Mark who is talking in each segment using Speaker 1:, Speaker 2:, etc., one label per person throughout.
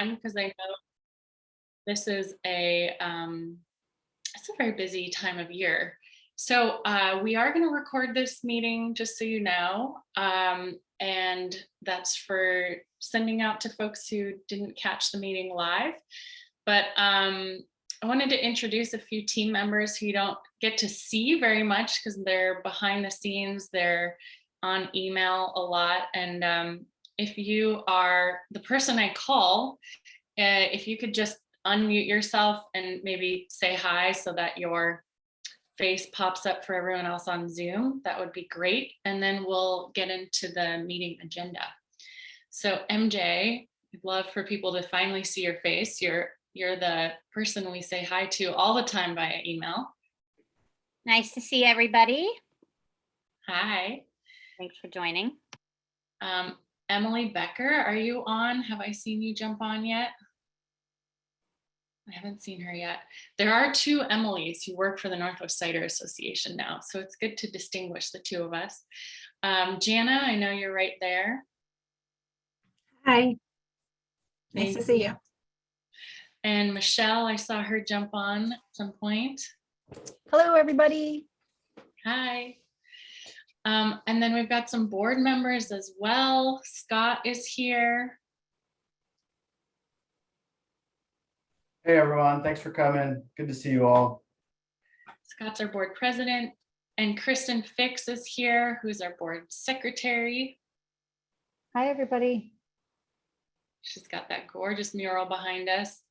Speaker 1: time because I know this is it's a very busy time of year. So we are going to record this meeting, just so you know, and that's for sending out to folks who didn't catch the meeting live. But I wanted to introduce a few team members who you don't get to see very much because they're behind the scenes, they're on email a lot. And if you are the person I call, if you could just unmute yourself and maybe say hi so that your face pops up for everyone else on Zoom, that would be great. And then we'll get into the meeting agenda. So MJ, I'd love for people to finally see your face. You're the person we say hi to all the time via email.
Speaker 2: Nice to see everybody.
Speaker 1: Hi.
Speaker 2: Thanks for joining.
Speaker 1: Emily Becker, are you on? Have I seen you jump on yet? I haven't seen her yet. There are two Emilys who work for the Northwest Cider Association now, so it's good to distinguish the two of us. Jana, I know you're right there.
Speaker 3: Hi. Nice to see you.
Speaker 1: And Michelle, I saw her jump on at some point.
Speaker 3: Hello, everybody.
Speaker 1: Hi. And then we've got some board members as well. Scott is here.
Speaker 4: Hey everyone, thanks for coming. Good to see you all.
Speaker 1: Scott's our board president, and Kristen Fix is here, who's our board secretary.
Speaker 5: Hi everybody.
Speaker 1: She's got that gorgeous mural behind us.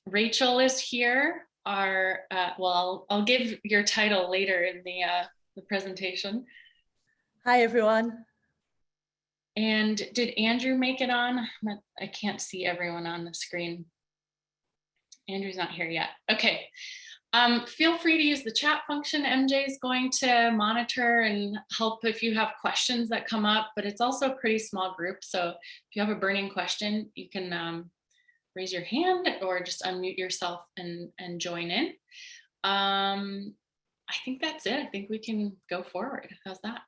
Speaker 1: Rachel is here. Well, I'll give your title later in the presentation.
Speaker 6: Hi everyone.
Speaker 1: And did Andrew make it on? I can't see everyone on the screen. Andrew's not here yet. Okay. Feel free to use the chat function. MJ is going to monitor and help if you have questions that come up, but it's also a pretty small group. So if you have a burning question, you can raise your hand or just unmute yourself and join in. I think that's it. I think we can go forward. How's that?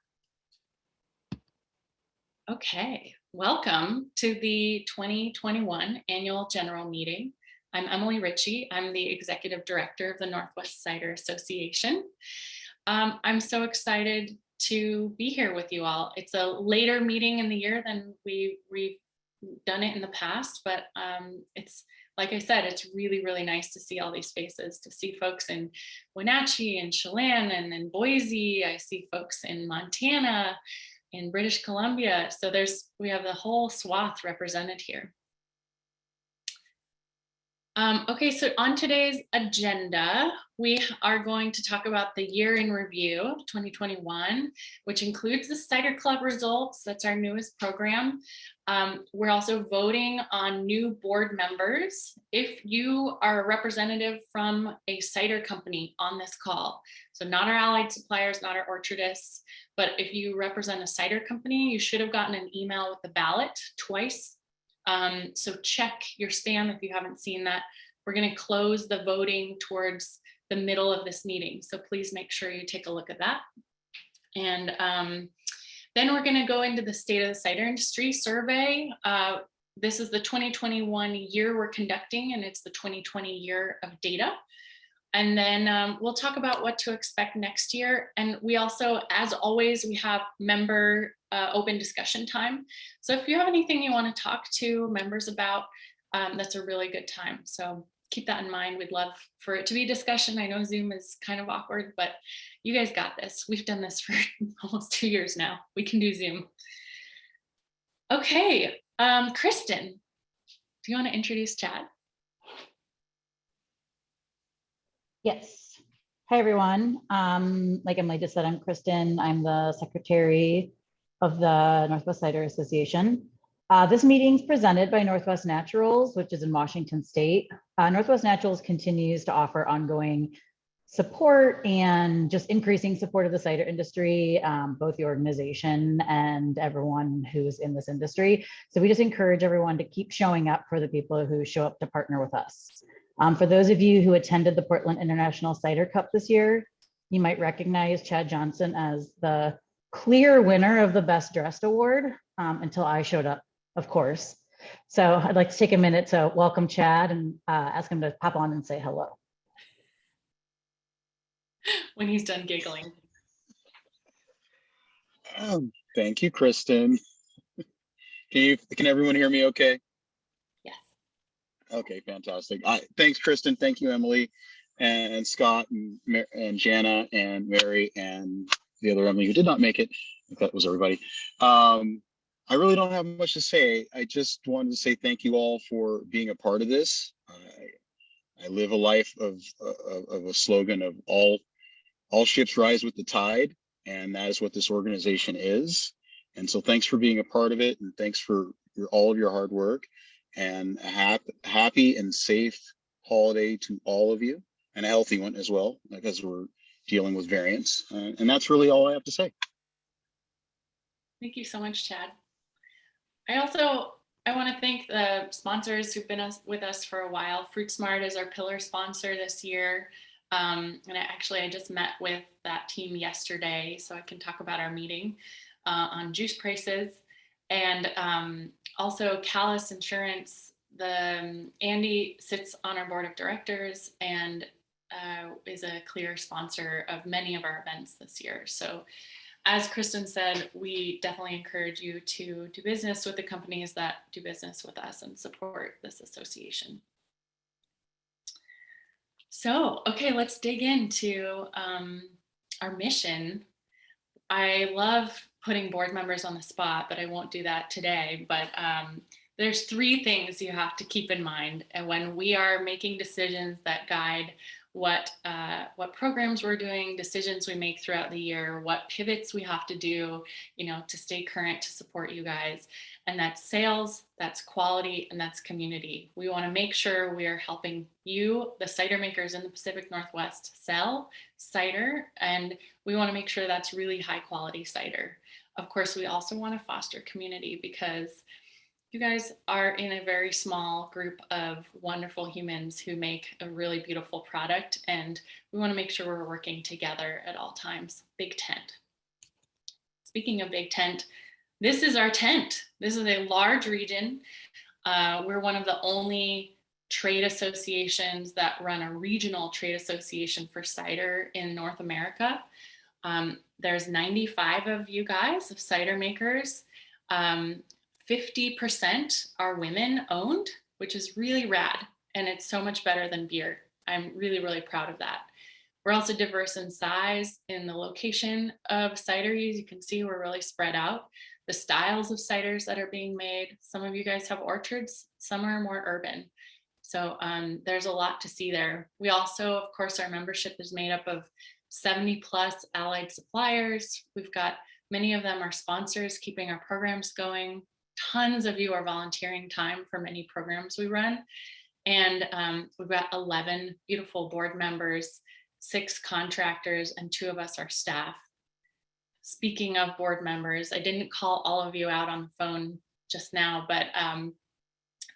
Speaker 1: Okay, welcome to the 2021 Annual General Meeting. I'm Emily Ritchie. I'm the Executive Director of the Northwest Cider Association. I'm so excited to be here with you all. It's a later meeting in the year than we've done it in the past, but it's, like I said, it's really, really nice to see all these faces, to see folks in Wenatchee and Chelan and in Boise. I see folks in Montana, in British Columbia. So we have the whole swath represented here. Okay, so on today's agenda, we are going to talk about the year in review of 2021, which includes the Cider Club results. That's our newest program. We're also voting on new board members. If you are a representative from a cider company on this call, so not our allied suppliers, not our orchardists, but if you represent a cider company, you should have gotten an email with the ballot twice. So check your spam if you haven't seen that. We're going to close the voting towards the middle of this meeting. So please make sure you take a look at that. And then we're going to go into the State of the Cider Industry survey. This is the 2021 year we're conducting, and it's the 2020 year of data. And then we'll talk about what to expect next year. And we also, as always, we have member open discussion time. So if you have anything you want to talk to members about, that's a really good time. So keep that in mind. We'd love for it to be discussion. I know Zoom is kind of awkward, but you guys got this. We've done this for almost 2 years now. We can do Zoom. Okay, Kristen, do you want to introduce Chad?
Speaker 5: Yes. Hi, everyone. Like Emily just said, I'm Kristen. I'm the secretary of the Northwest Cider Association. This meeting is presented by Northwest Naturals, which is in Washington State. Northwest Naturals continues to offer ongoing support and just increasing support of the cider industry, both the organization and everyone who's in this industry. So we just encourage everyone to keep showing up for the people who show up to partner with us. For those of you who attended the Portland International Cider Cup this year, you might recognize Chad Johnson as the clear winner of the Best Dressed Award until I showed up, of course. So I'd like to take a minute to welcome Chad and ask him to pop on and say hello.
Speaker 1: When he's done giggling.
Speaker 7: Thank you, Kristen. Can everyone hear me okay?
Speaker 1: Yes.
Speaker 7: Okay, fantastic. Thanks, Kristen. Thank you, Emily and Scott and Jana and Mary and the other Emily who did not make it. I think that was everybody. I really don't have much to say. I just wanted to say thank you all for being a part of this. I live a life of a slogan of all ships rise with the tide, and that is what this organization is. And so thanks for being a part of it, and thanks for all of your hard work, and a happy and safe holiday to all of you, and a healthy one as well, because we're dealing with variants. And that's really all I have to say.
Speaker 1: Thank you so much, Chad. I want to thank the sponsors who've been with us for a while. Fruit Smart is our pillar sponsor this year. And I just met with that team yesterday, so I can talk about our meeting on juice prices. And also Callis Insurance, Andy sits on our board of directors and is a clear sponsor of many of our events this year. So as Kristen said, we definitely encourage you to do business with the companies that do business with us and support this association. So, okay, let's dig into our mission. I love putting board members on the spot, but I won't do that today. But there's 3 things you have to keep in mind. And when we are making decisions that guide what programs we're doing, decisions we make throughout the year, what pivots we have to do, to stay current, to support you guys. And that's sales, that's quality, and that's community. We want to make sure we are helping you, the cider makers in the Pacific Northwest, sell cider, and we want to make sure that's really high quality cider. Of course, we also want to foster community because you guys are in a very small group of wonderful humans who make a really beautiful product, and we want to make sure we're working together at all times. Big tent. Speaking of big tent, this is our tent. This is a large region. We're one of the only trade associations that run a regional trade association for cider in North America. There's 95 of you guys, of cider makers. 50% are women owned, which is really rad. And it's so much better than beer. I'm really, really proud of that. We're also diverse in size, in the location of cideries. You can see we're really spread out. The styles of ciders that are being made. Some of you guys have orchards, some are more urban. So there's a lot to see there. We also, of course, our membership is made up of 70 plus allied suppliers. We've got many of them are sponsors keeping our programs going. Tons of you are volunteering time for many programs we run. And we've got 11 beautiful board members, 6 contractors, and 2 of us are staff. Speaking of board members, I didn't call all of you out on the phone just now, but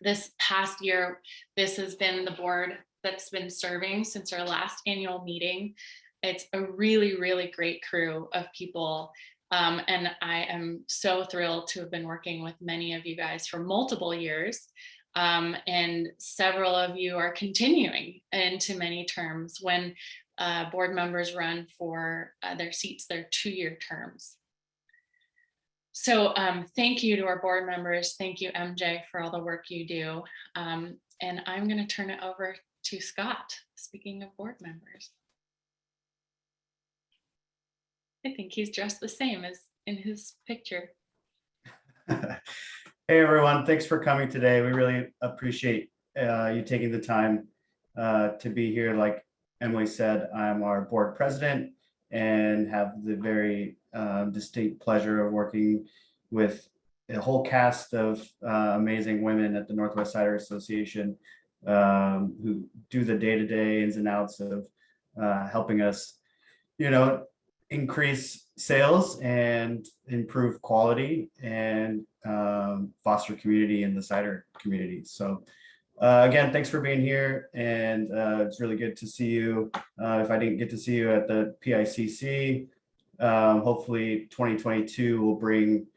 Speaker 1: this past year, this has been the board that's been serving since our last annual meeting. It's a really, really great crew of people. And I am so thrilled to have been working with many of you guys for multiple years. And several of you are continuing into many terms when board members run for their seats, their 2-year terms. So thank you to our board members. Thank you, MJ, for all the work you do. And I'm going to turn it over to Scott, speaking of board members. I think he's dressed the same as in his picture.
Speaker 4: Hey, everyone. Thanks for coming today. We really appreciate you taking the time to be here. Like Emily said, I'm our board president and have the very distinct pleasure of working with a whole cast of amazing women at the Northwest Cider Association who do the day-to-day ins and outs of helping us, increase sales and improve quality and foster community in the cider community. So again, thanks for being here, and it's really good to see you. If I didn't get to see you at the PICC, hopefully 2022 will bring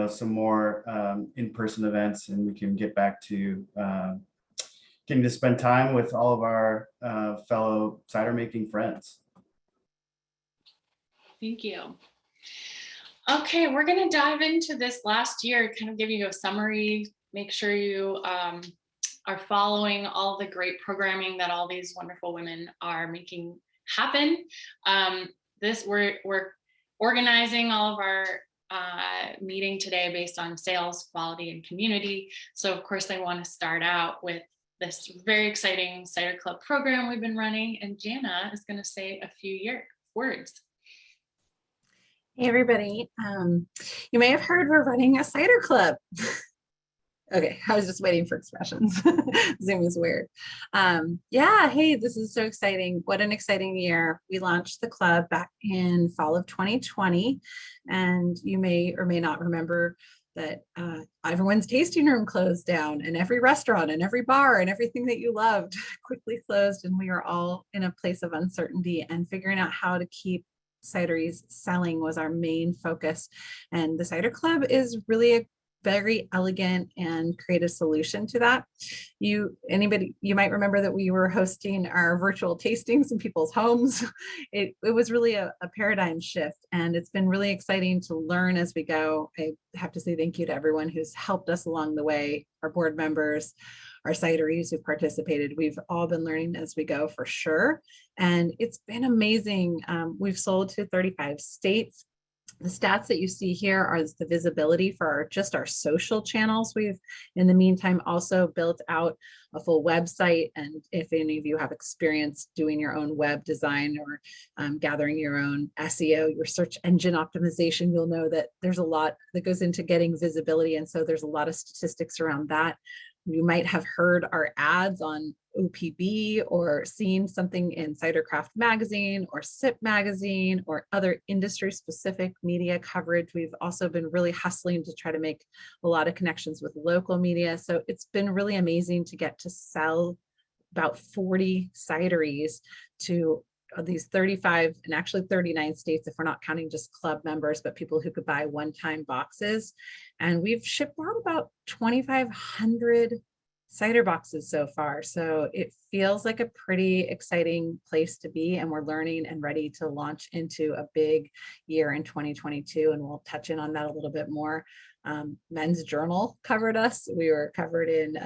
Speaker 4: some more in-person events, and we can get back to getting to spend time with all of our fellow cider making friends.
Speaker 1: Thank you. Okay, we're going to dive into this last year, kind of give you a summary, make sure you are following all the great programming that all these wonderful women are making happen. We're organizing all of our meeting today based on sales, quality, and community. So of course, I want to start out with this very exciting Cider Club program we've been running, and Jana is going to say a few words.
Speaker 3: Hey, everybody. You may have heard we're running a cider club. Okay, I was just waiting for expressions. Zoom is weird. Yeah, hey, this is so exciting. What an exciting year. We launched the club back in fall of 2020, and you may or may not remember that everyone's tasting room closed down, and every restaurant and every bar and everything that you loved quickly closed, and we were all in a place of uncertainty, and figuring out how to keep cideries selling was our main focus. And the Cider Club is really a very elegant and creative solution to that. You might remember that we were hosting our virtual tastings in people's homes. It was really a paradigm shift, and it's been really exciting to learn as we go. I have to say thank you to everyone who's helped us along the way, our board members, our cideries who participated. We've all been learning as we go, for sure. And it's been amazing. We've sold to 35 states. The stats that you see here are the visibility for just our social channels. We've, in the meantime, also built out a full website. And if any of you have experience doing your own web design or gathering your own SEO, your search engine optimization, you'll know that there's a lot that goes into getting visibility. And so there's a lot of statistics around that. You might have heard our ads on OPB or seen something in Cidercraft Magazine or SIP Magazine or other industry specific media coverage. We've also been really hustling to try to make a lot of connections with local media. So it's been really amazing to get to sell about 40 cideries to these 35 and actually 39 states, if we're not counting just club members, but people who could buy one-time boxes. And we've shipped out about 2,500 cider boxes so far. So it feels like a pretty exciting place to be, and we're learning and ready to launch into a big year in 2022. And we'll touch in on that a little bit more. Men's Journal covered us. We were covered in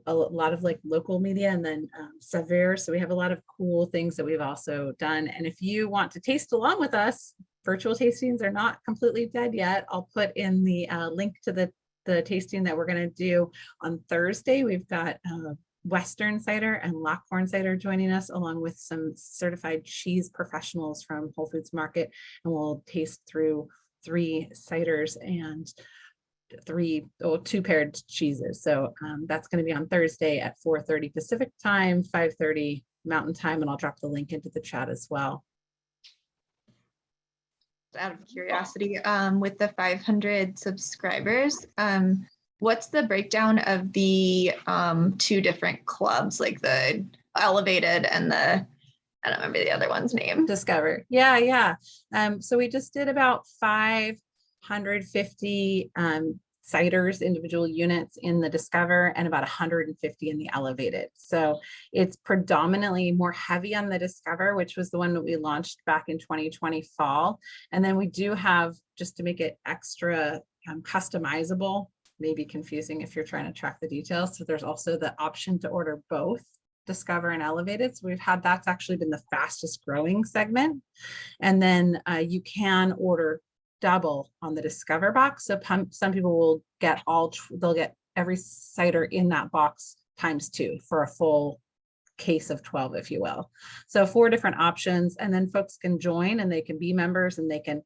Speaker 3: a lot of like local media, and then Cider. So we have a lot of cool things that we've also done. And if you want to taste along with us, virtual tastings are not completely dead yet. I'll put in the link to the tasting that we're going to do on Thursday. We've got Western Cider and Lockhorn Cider joining us, along with some certified cheese professionals from Whole Foods Market, and we'll taste through 3 ciders and 2 paired cheeses. So that's going to be on Thursday at 4:30 Pacific time, 5:30 Mountain time, and I'll drop the link into the chat as well.
Speaker 8: Out of curiosity, with the 500 subscribers, what's the breakdown of the 2 different clubs, like the Elevated and the, I don't remember the other one's name.
Speaker 3: Discover. Yeah. So we just did about 550 ciders, individual units in the Discover, and about 150 in the Elevated. So it's predominantly more heavy on the Discover, which was the one that we launched back in 2020 fall. And then we do have, just to make it extra customizable, maybe confusing if you're trying to track the details. So there's also the option to order both Discover and Elevated. So that's actually been the fastest growing segment. And then you can order double on the Discover box. So some people will get they'll get every cider in that box ×2 for a full case of 12, if you will. So 4 different options, and then folks can join and they can be members, and they can,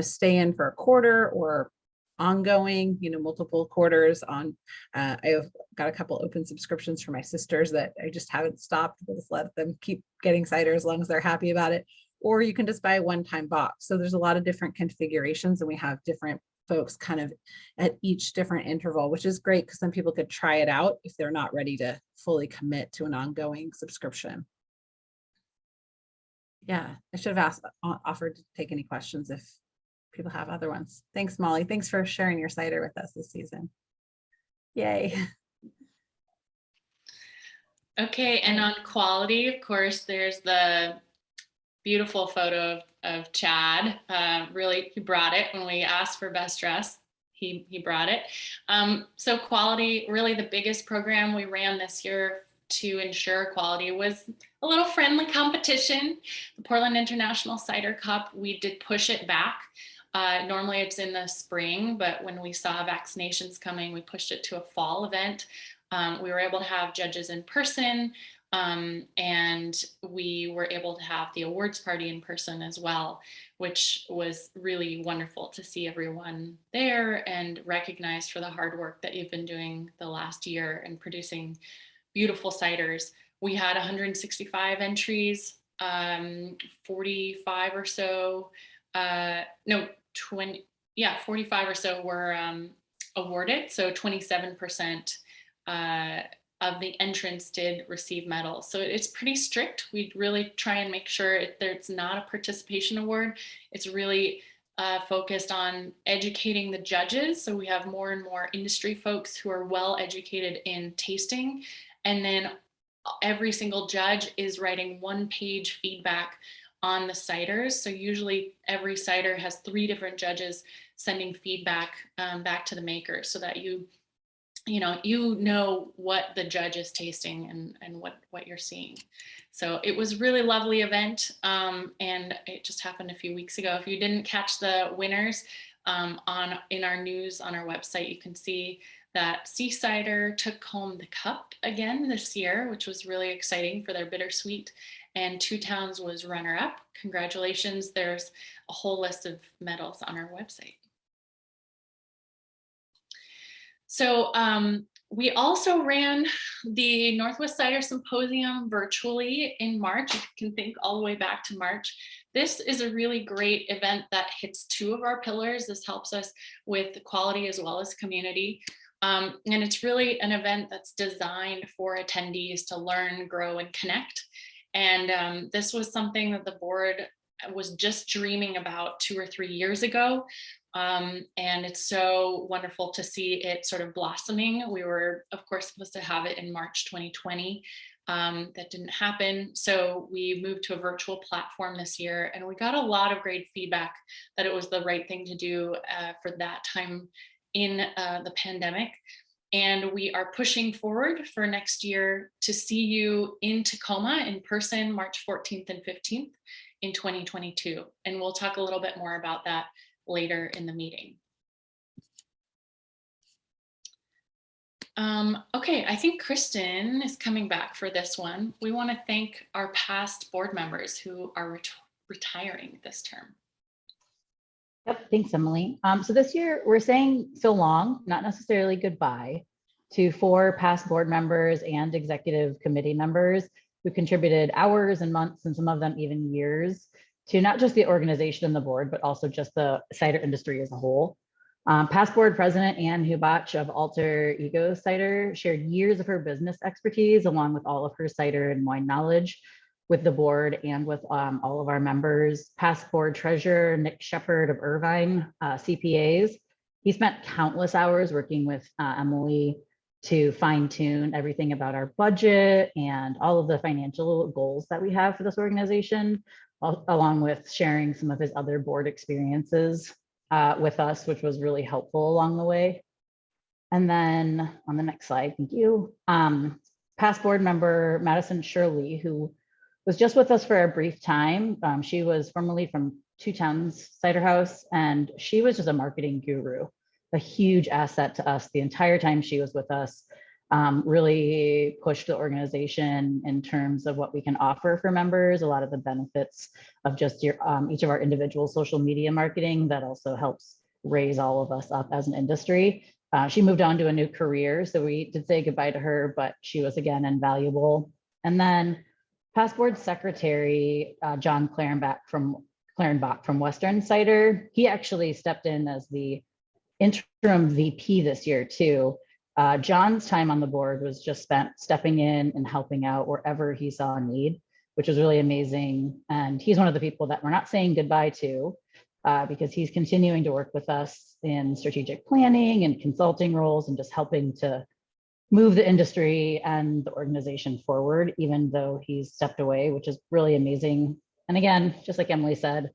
Speaker 3: stay in for a quarter or ongoing, multiple quarters on. I've got a couple open subscriptions for my sisters that I just haven't stopped. We'll just let them keep getting cider as long as they're happy about it. Or you can just buy a one-time box. So there's a lot of different configurations, and we have different folks kind of at each different interval, which is great because then people could try it out if they're not ready to fully commit to an ongoing subscription. Yeah, I should have offered to take any questions if people have other ones. Thanks, Molly. Thanks for sharing your cider with us this season. Yay.
Speaker 1: Okay, and on quality, of course, there's the beautiful photo of Chad. Really, he brought it when we asked for best dress. He brought it. So quality, really the biggest program we ran this year to ensure quality was a little friendly competition. The Portland International Cider Cup, we did push it back. Normally it's in the spring, but when we saw vaccinations coming, we pushed it to a fall event. We were able to have judges in person, and we were able to have the awards party in person as well, which was really wonderful to see everyone there and recognized for the hard work that you've been doing the last year and producing beautiful ciders. We had 165 entries, 45 or so, no, 20, yeah, 45 or so were awarded. So 27% of the entrants did receive medals. So it's pretty strict. We really try and make sure it's not a participation award. It's really focused on educating the judges. So we have more and more industry folks who are well educated in tasting. And then every single judge is writing 1-page feedback on the ciders. So usually every cider has 3 different judges sending feedback back to the maker so that you know what the judge is tasting and what you're seeing. So it was really lovely event, and it just happened a few weeks ago. If you didn't catch the winners in our news on our website, you can see that Sea Cider took home the cup again this year, which was really exciting for their bittersweet, and Two Towns was runner-up. Congratulations. There's a whole list of medals on our website. So we also ran the Northwest Cider Symposium virtually in March. You can think all the way back to March. This is a really great event that hits 2 of our pillars. This helps us with quality as well as community. And it's really an event that's designed for attendees to learn, grow, and connect. And this was something that the board was just dreaming about 2 or 3 years ago. And it's so wonderful to see it sort of blossoming. We were, of course, supposed to have it in March 2020. That didn't happen. So we moved to a virtual platform this year, and we got a lot of great feedback that it was the right thing to do for that time in the pandemic. And we are pushing forward for next year to see you in Tacoma in person, March 14th and 15th in 2022. And we'll talk a little bit more about that later in the meeting. Okay, I think Kristen is coming back for this one. We want to thank our past board members who are retiring this term.
Speaker 5: Yep, thanks, Emily. So this year we're saying so long, not necessarily goodbye, to 4 past board members and executive committee members who contributed hours and months, and some of them even years, to not just the organization and the board, but also just the cider industry as a whole. Past board president Ann Hubach of Alter Ego Cider shared years of her business expertise along with all of her cider and wine knowledge with the board and with all of our members. Past board treasurer Nick Shepard of Irvine CPAs. He spent countless hours working with Emily to fine tune everything about our budget and all of the financial goals that we have for this organization, along with sharing some of his other board experiences with us, which was really helpful along the way. And then on the next slide, thank you. Past board member Madison Shirley, who was just with us for a brief time. She was formerly from Two Towns Cider House, and she was just a marketing guru, a huge asset to us the entire time she was with us. Really pushed the organization in terms of what we can offer for members, a lot of the benefits of just each of our individual social media marketing that also helps raise all of us up as an industry. She moved on to a new career, so we did say goodbye to her, but she was again invaluable. And then past board secretary, John Clarenbach from Western Cider. He actually stepped in as the interim VP this year too. John's time on the board was just spent stepping in and helping out wherever he saw a need, which was really amazing. And he's one of the people that we're not saying goodbye to. because he's continuing to work with us in strategic planning and consulting roles and just helping to move the industry and the organization forward, even though he's stepped away, which is really amazing. And again, just like Emily said,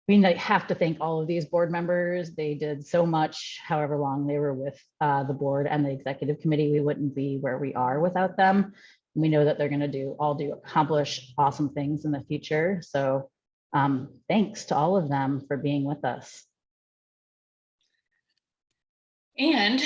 Speaker 5: we have to thank all of these board members. They did so much, however long they were with the board and the executive committee. We wouldn't be where we are without them. We know that they're going to accomplish awesome things in the future. So thanks to all of them for being with us.
Speaker 1: And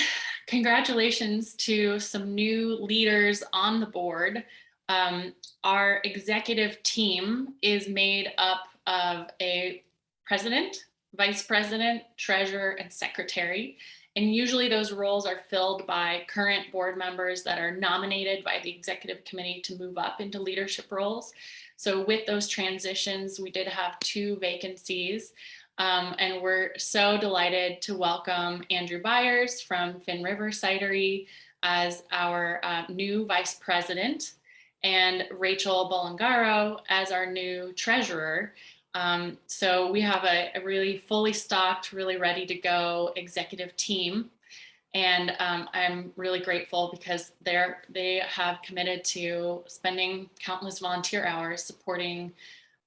Speaker 1: congratulations to some new leaders on the board. Our executive team is made up of a president, vice president, treasurer, and secretary. And usually those roles are filled by current board members that are nominated by the executive committee to move up into leadership roles. So with those transitions, we did have 2 vacancies. And we're so delighted to welcome Andrew Byers from Finn River Cidery as our new vice president, and Rachel Bolingaro as our new treasurer. So we have a really fully stocked, really ready to go executive team. And I'm really grateful because they have committed to spending countless volunteer hours supporting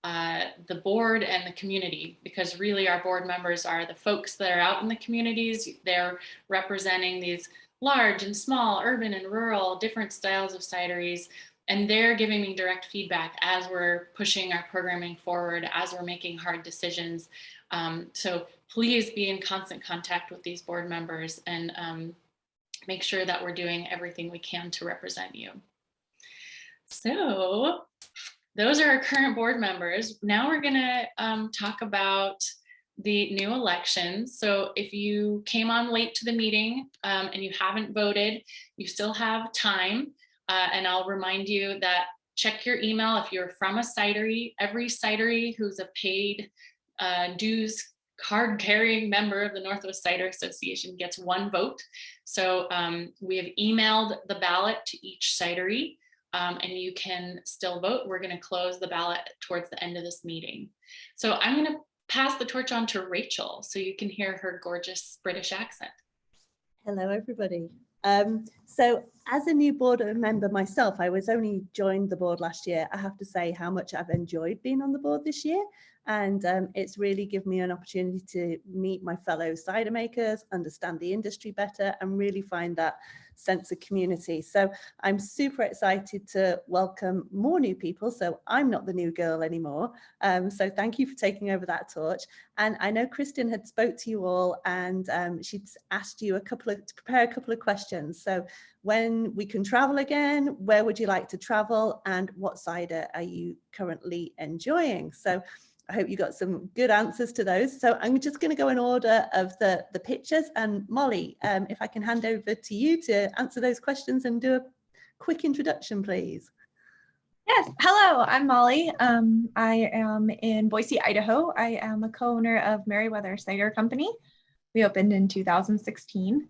Speaker 1: the board and the community, because really our board members are the folks that are out in the communities. They're representing these large and small, urban and rural, different styles of cideries. And they're giving me direct feedback as we're pushing our programming forward, as we're making hard decisions. So please be in constant contact with these board members and make sure that we're doing everything we can to represent you. So those are our current board members. Now we're gonna talk about the new elections. So if you came on late to the meeting and you haven't voted, you still have time. And I'll remind you that check your email if you're from a cidery. Every cidery who's a paid dues card carrying member of the Northwest Cider Association gets 1 vote. So we have emailed the ballot to each cidery and you can still vote. We're going to close the ballot towards the end of this meeting. So I'm going to pass the torch on to Rachel so you can hear her gorgeous British accent.
Speaker 6: Hello, everybody. So as a new board member myself, I was only joined the board last year. I have to say how much I've enjoyed being on the board this year. And it's really given me an opportunity to meet my fellow cider makers, understand the industry better, and really find that sense of community. So I'm super excited to welcome more new people. So I'm not the new girl anymore. So thank you for taking over that torch. And I know Kristen had spoke to you all and she'd asked you to prepare a couple of questions. So when we can travel again, where would you like to travel, and what cider are you currently enjoying? So I hope you got some good answers to those. So I'm just going to go in order of the pictures. And Molly, if I can hand over to you to answer those questions and do a quick introduction, please.
Speaker 8: Yes, hello, I'm Molly. I am in Boise, Idaho. I am a co-owner of Merriweather Cider Company. We opened in 2016.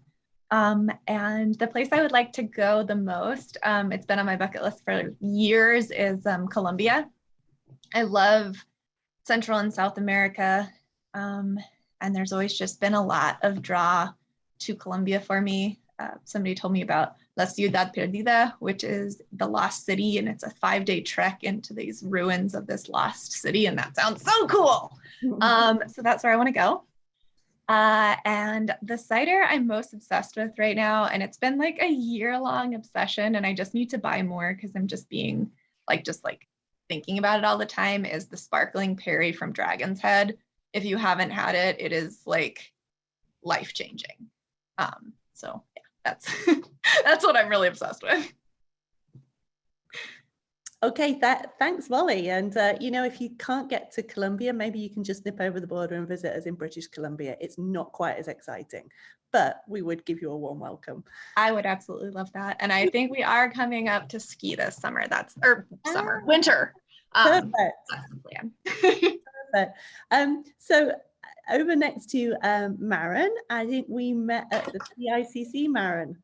Speaker 8: And the place I would like to go the most, it's been on my bucket list for years, is Colombia. I love Central and South America, and there's always just been a lot of draw to Colombia for me. Somebody told me about La Ciudad Perdida, which is the lost city, and it's a 5-day trek into these ruins of this lost city, and that sounds so cool. So that's where I want to go. And the cider I'm most obsessed with right now, and it's been like a year-long obsession, and I just need to buy more because I'm just being just thinking about it all the time, is the sparkling Perry from Dragon's Head. If you haven't had it, it is like life-changing. So yeah, that's that's what I'm really obsessed with.
Speaker 6: Okay, thanks, Molly. And you know, if you can't get to Colombia, maybe you can just nip over the border and visit us in British Columbia. It's not quite as exciting, but we would give you a warm welcome.
Speaker 8: I would absolutely love that. And I think we are coming up to ski this summer. Winter.
Speaker 6: Perfect.
Speaker 8: That's the plan.
Speaker 6: Perfect. So over next to Maren, I think we met at the PICC, Maren.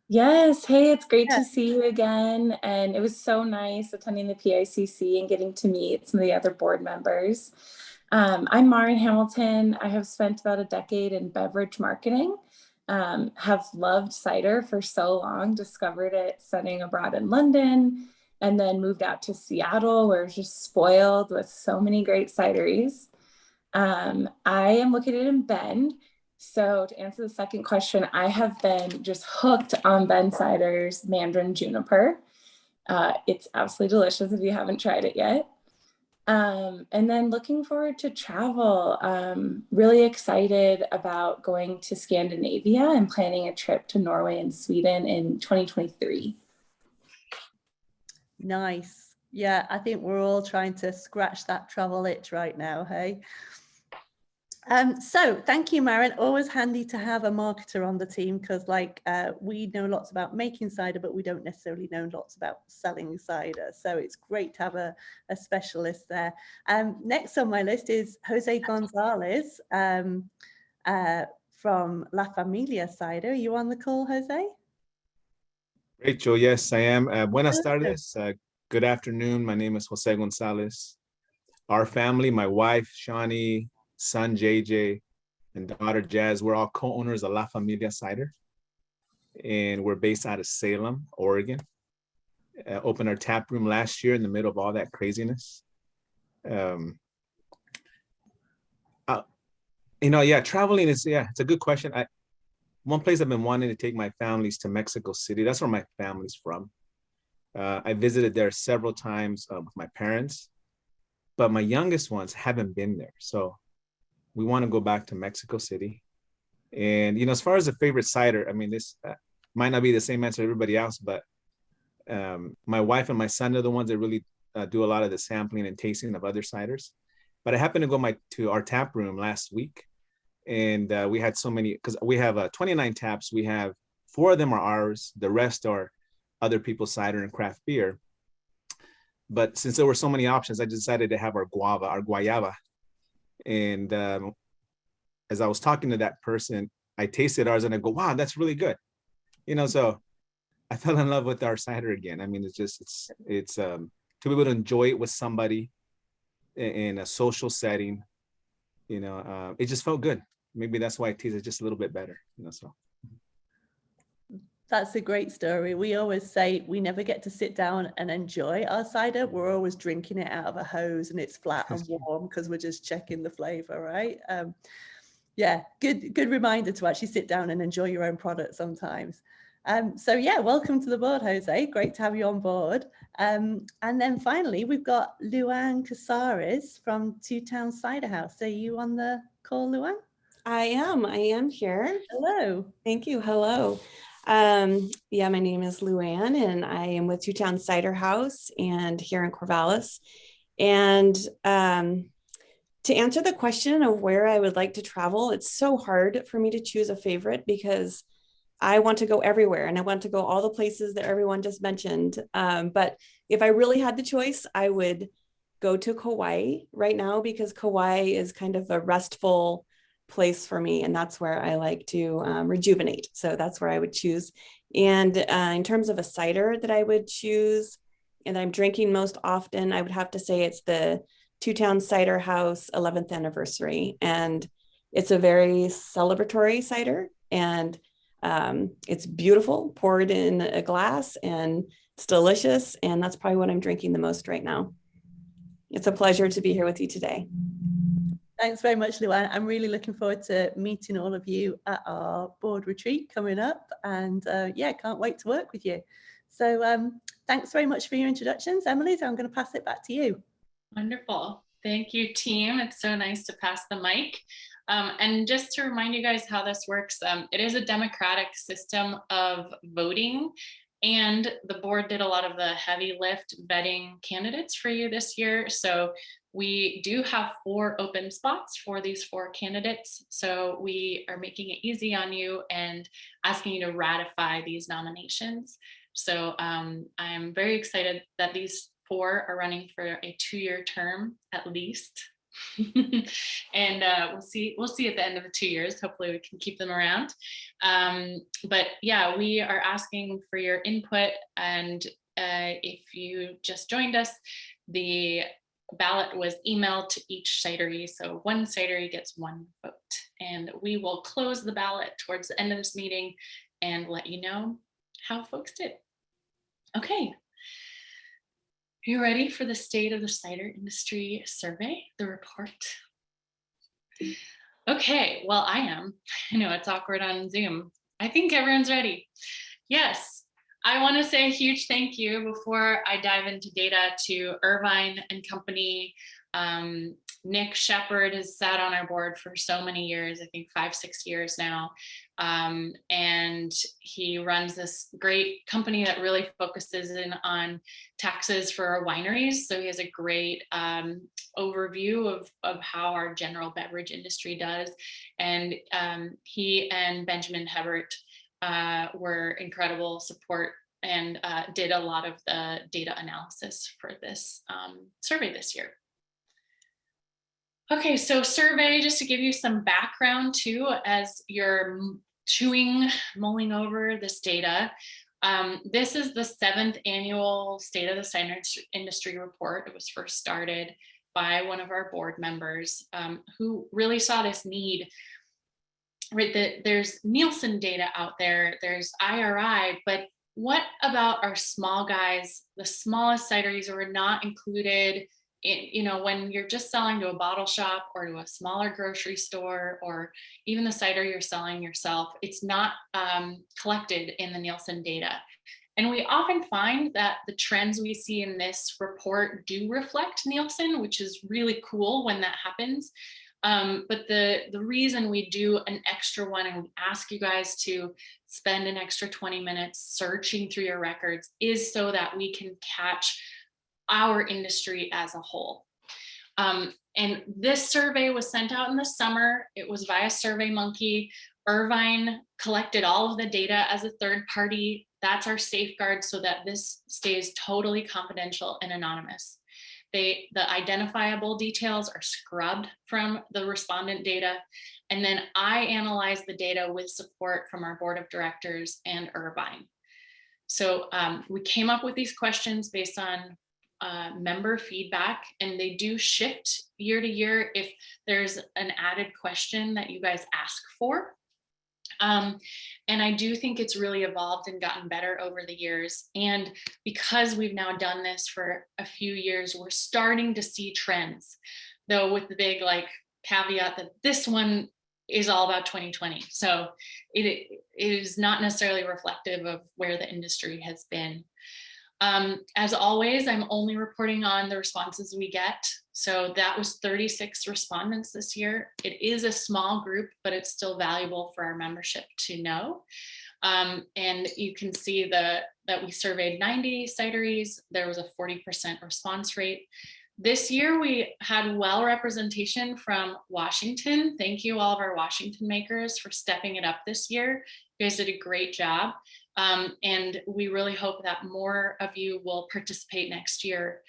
Speaker 9: Yes, hey, it's great to see you again. And it was so nice attending the PICC and getting to meet some of the other board members. I'm Marin Hamilton. I have spent about a decade in beverage marketing, have loved cider for so long, discovered it studying abroad in London, and then moved out to Seattle, where I was just spoiled with so many great cideries. I am located in Bend. So to answer the second question, I have been just hooked on Bend Cider's Mandarin Juniper. It's absolutely delicious if you haven't tried it yet. And then looking forward to travel. Really excited about going to Scandinavia and planning a trip to Norway and Sweden in 2023.
Speaker 6: Nice. Yeah, I think we're all trying to scratch that travel itch right now, hey? So thank you, Marin. Always handy to have a marketer on the team because we know lots about making cider, but we don't necessarily know lots about selling cider. So it's great to have a specialist there. Next on my list is Jose Gonzalez from La Familia Cider. Are you on the call, Jose?
Speaker 10: Rachel, yes, I am. Buenas tardes. Good afternoon. My name is Jose Gonzalez. Our family, my wife, Shawnee, son, JJ, and daughter, Jazz, we're all co-owners of La Familia Cider. And we're based out of Salem, Oregon. Opened our tap room last year in the middle of all that craziness. Traveling is, it's a good question. One place I've been wanting to take my family is to Mexico City. That's where my family's from. I visited there several times with my parents, but my youngest ones haven't been there. So we want to go back to Mexico City. And, as far as a favorite cider, I mean, this might not be the same answer to everybody else, but my wife and my son are the ones that really do a lot of the sampling and tasting of other ciders. But I happened to go to our tap room last week, and we had so many, because we have 29 taps. We have 4 of them are ours. The rest are other people's cider and craft beer. But since there were so many options, I decided to have our guayaba. And as I was talking to that person, I tasted ours and I go, wow, that's really good. So I fell in love with our cider again. I mean, it's to be able to enjoy it with somebody in a social setting, it just felt good. Maybe that's why I taste it just a little bit better, so.
Speaker 6: That's a great story. We always say we never get to sit down and enjoy our cider. We're always drinking it out of a hose and it's flat and warm because we're just checking the flavor, right? Good reminder to actually sit down and enjoy your own product sometimes. Welcome to the board, Jose. Great to have you on board. And then finally, we've got Luann Casares from Two Towns Cider House. Are you on the call, Luann?
Speaker 11: I am here.
Speaker 6: Hello.
Speaker 11: Thank you. Hello. My name is Luann and I am with Two Towns Cider House and here in Corvallis. And to answer the question of where I would like to travel, it's so hard for me to choose a favorite because I want to go everywhere and I want to go all the places that everyone just mentioned. But if I really had the choice, I would go to Kauai right now because Kauai is kind of a restful place for me. And that's where I like to rejuvenate. So that's where I would choose. And in terms of a cider that I would choose and I'm drinking most often, I would have to say it's the Two Towns Cider House 11th anniversary. And it's a very celebratory cider and it's beautiful, poured in a glass and it's delicious. And that's probably what I'm drinking the most right now. It's a pleasure to be here with you today.
Speaker 6: Thanks very much, Luann. I'm really looking forward to meeting all of you at our board retreat coming up. And can't wait to work with you. So thanks very much for your introductions. Emily, so I'm going to pass it back to you.
Speaker 1: Wonderful. Thank you, team. It's so nice to pass the mic. And just to remind you guys how this works, it is a democratic system of voting. And the board did a lot of the heavy lift vetting candidates for you this year. So we do have 4 open spots for these 4 candidates. So we are making it easy on you and asking you to ratify these nominations. So I'm very excited that these 4 are running for a 2-year term at least. And we'll see at the end of the 2 years. Hopefully we can keep them around. But yeah, we are asking for your input. And if you just joined us, the ballot was emailed to each cidery. So one cidery gets one vote. And we will close the ballot towards the end of this meeting and let you know how folks did. Okay. You ready for the state of the cider industry survey, the report? Okay, well, I am. I know it's awkward on Zoom. I think everyone's ready. Yes, I want to say a huge thank you before I dive into data to Irvine and Company. Nick Shepard has sat on our board for so many years, I think 5-6 years now. And he runs this great company that really focuses in on taxes for wineries. So he has a great overview of how our general beverage industry does. And he and Benjamin Hebert were incredible support and did a lot of the data analysis for this survey this year. Okay, so survey, just to give you some background too, as you're mulling over this data. This is the 7th annual State of the Cider Industry report. It was first started by one of our board members who really saw this need. Right, there's Nielsen data out there, there's IRI, but what about our small guys, the smallest cideries who are not included in, when you're just selling to a bottle shop or to a smaller grocery store, or even the cider you're selling yourself, it's not collected in the Nielsen data. And we often find that the trends we see in this report do reflect Nielsen, which is really cool when that happens. But the reason we do an extra one and we ask you guys to spend an extra 20 minutes searching through your records is so that we can catch our industry as a whole. And this survey was sent out in the summer. It was via SurveyMonkey. Irvine collected all of the data as a third party. That's our safeguard so that this stays totally confidential and anonymous. The identifiable details are scrubbed from the respondent data. And then I analyze the data with support from our board of directors and Irvine. So we came up with these questions based on member feedback, and they do shift year to year if there's an added question that you guys ask for. And I do think it's really evolved and gotten better over the years. And because we've now done this for a few years, we're starting to see trends, though with the big caveat that this one is all about 2020. So it is not necessarily reflective of where the industry has been. As always, I'm only reporting on the responses we get. So that was 36 respondents this year. It is a small group, but it's still valuable for our membership to know. And you can see that we surveyed 90 cideries. There was a 40% response rate. This year, we had well representation from Washington. Thank you, all of our Washington makers, for stepping it up this year. You guys did a great job. And we really hope that more of you will participate next year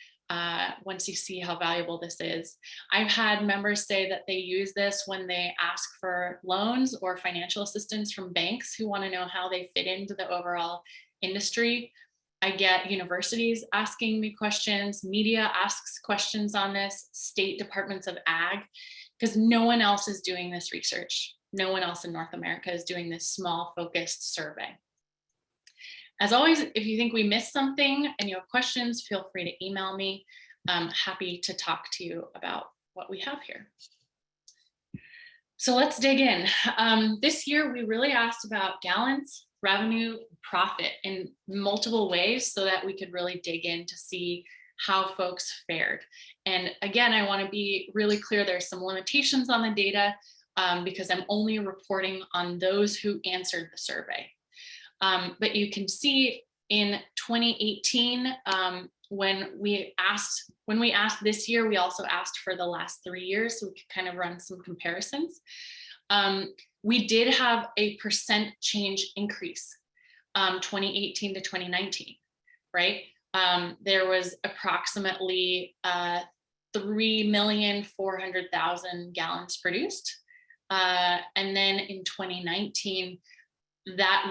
Speaker 1: once you see how valuable this is. I've had members say that they use this when they ask for loans or financial assistance from banks who want to know how they fit into the overall industry. I get universities asking me questions, media asks questions on this, state departments of ag, because no one else is doing this research. No one else in North America is doing this small focused survey. As always, if you think we missed something and you have questions, feel free to email me. I'm happy to talk to you about what we have here. So let's dig in. This year, we really asked about gallons, revenue, profit in multiple ways so that we could really dig in to see how folks fared. And again, I want to be really clear, there's some limitations on the data because I'm only reporting on those who answered the survey. But you can see in 2018, when we asked this year, we also asked for the last 3 years, so we could kind of run some comparisons. We did have a percent change increase, 2018 to 2019, right? There was approximately 3,400,000 gallons produced. And then in 2019, that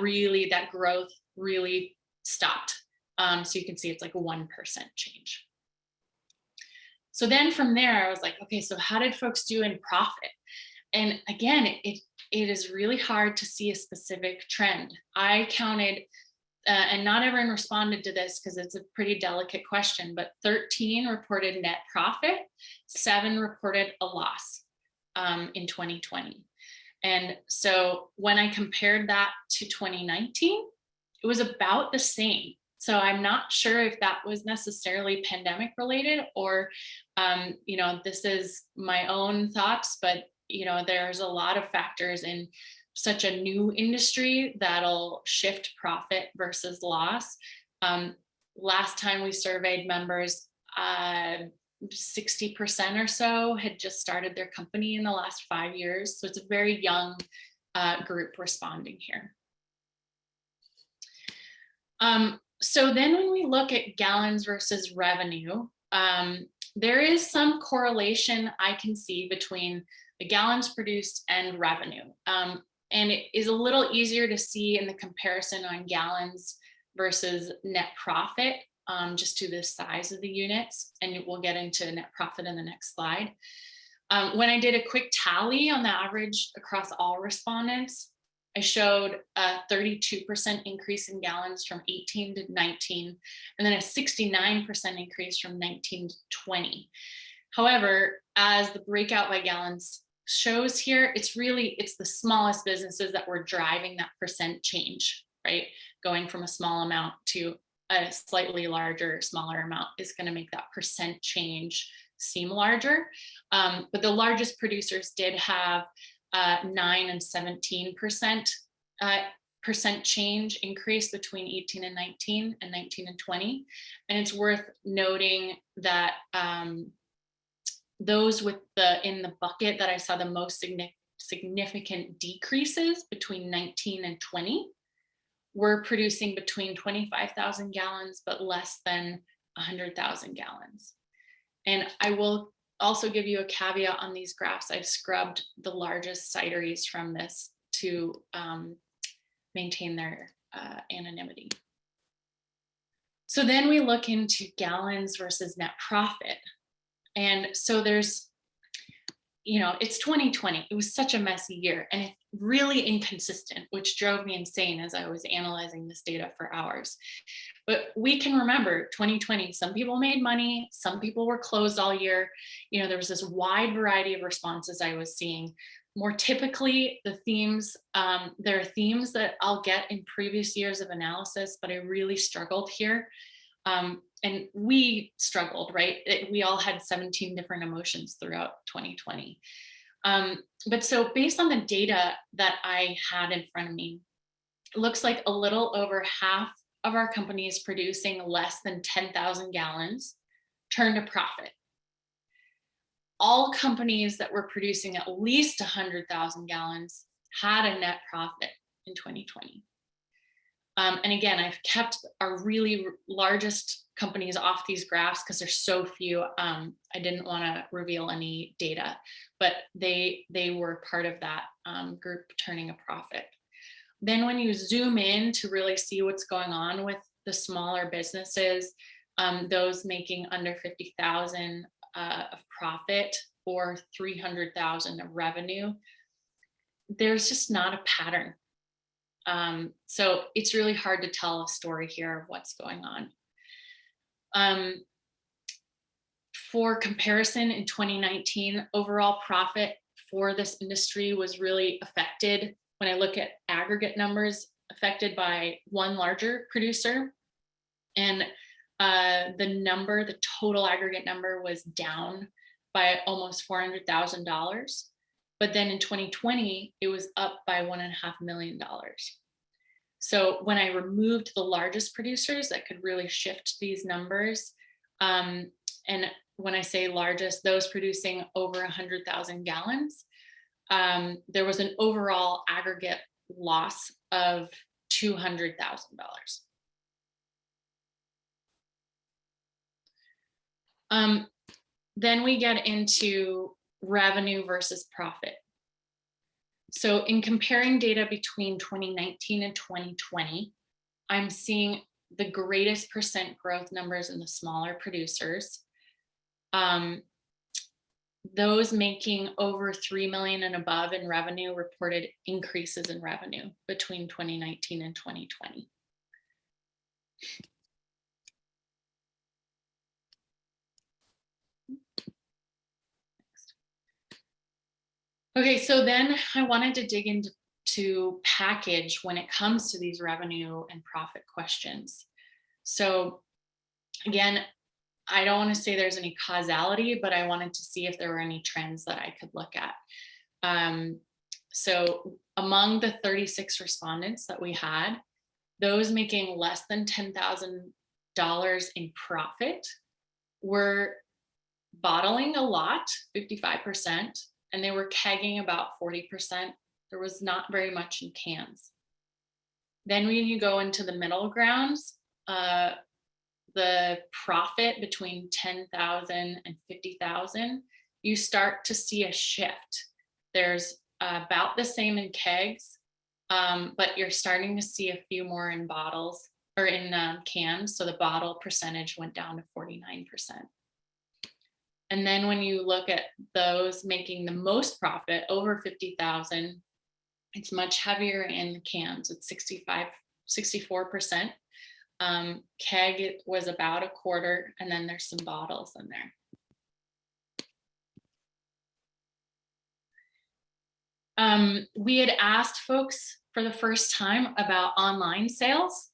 Speaker 1: growth really stopped. So you can see it's like a 1% change. So then from there, I was like, okay, so how did folks do in profit? And again, it is really hard to see a specific trend. I counted, and not everyone responded to this because it's a pretty delicate question, but 13 reported net profit, 7 reported a loss in 2020. And so when I compared that to 2019, it was about the same. So I'm not sure if that was necessarily pandemic related or, this is my own thoughts, but, there's a lot of factors in such a new industry that'll shift profit versus loss. Last time we surveyed members, 60% or so had just started their company in the last 5 years. So it's a very young group responding here. So then when we look at gallons versus revenue, there is some correlation I can see between the gallons produced and revenue. And it is a little easier to see in the comparison on gallons versus net profit, just to the size of the units. And we'll get into net profit in the next slide. When I did a quick tally on the average across all respondents, I showed a 32% increase in gallons from 18 to 19, and then a 69% increase from 19 to 20. However, as the breakout by gallons shows here, it's the smallest businesses that were driving that percent change, right? Going from a small amount to a slightly larger, smaller amount is going to make that percent change seem larger. But the largest producers did have 9 and 17% change increase between 18 and 19 and 19 and 20. And it's worth noting that those in the bucket that I saw the most significant decreases between 19 and 20 were producing between 25,000 gallons, but less than 100,000 gallons. And I will also give you a caveat on these graphs. I've scrubbed the largest cideries from this to maintain their anonymity. So then we look into gallons versus net profit. And so there's, it's 2020. It was such a messy year and it's really inconsistent, which drove me insane as I was analyzing this data for hours. But we can remember 2020, some people made money, some people were closed all year. There was this wide variety of responses I was seeing. More typically, the themes, there are themes that I'll get in previous years of analysis, but I really struggled here. And we struggled, right? We all had 17 different emotions throughout 2020. But so based on the data that I had in front of me, it looks like a little over half of our companies producing less than 10,000 gallons turned a profit. All companies that were producing at least 100,000 gallons had a net profit in 2020. And again, I've kept our really largest companies off these graphs because there's so few. I didn't want to reveal any data, but they were part of that group turning a profit. Then when you zoom in to really see what's going on with the smaller businesses, those making under 50,000 of profit or 300,000 of revenue, there's just not a pattern. So it's really hard to tell a story here of what's going on. For comparison, in 2019, overall profit for this industry was really affected, when I look at aggregate numbers, affected by one larger producer. And the total aggregate number was down by almost $400,000. But then in 2020, it was up by $1.5 million. So when I removed the largest producers, that could really shift these numbers. And when I say largest, those producing over 100,000 gallons, there was an overall aggregate loss of $200,000. Then we get into revenue versus profit. So in comparing data between 2019 and 2020, I'm seeing the greatest percent growth numbers in the smaller producers. Those making over 3 million and above in revenue reported increases in revenue between 2019 and 2020. Okay, so then I wanted to dig into package when it comes to these revenue and profit questions. So again, I don't want to say there's any causality, but I wanted to see if there were any trends that I could look at. So among the 36 respondents that we had, those making less than $10,000 in profit were bottling a lot, 55%, and they were kegging about 40%. There was not very much in cans. Then when you go into the middle grounds, the profit between 10,000 and 50,000, you start to see a shift. There's about the same in kegs, but you're starting to see a few more in bottles or in cans. So the bottle percentage went down to 49%. And then when you look at those making the most profit, over 50,000, it's much heavier in the cans. It's 64%. Keg, it was about a quarter, and then there's some bottles in there. We had asked folks for the first time about online sales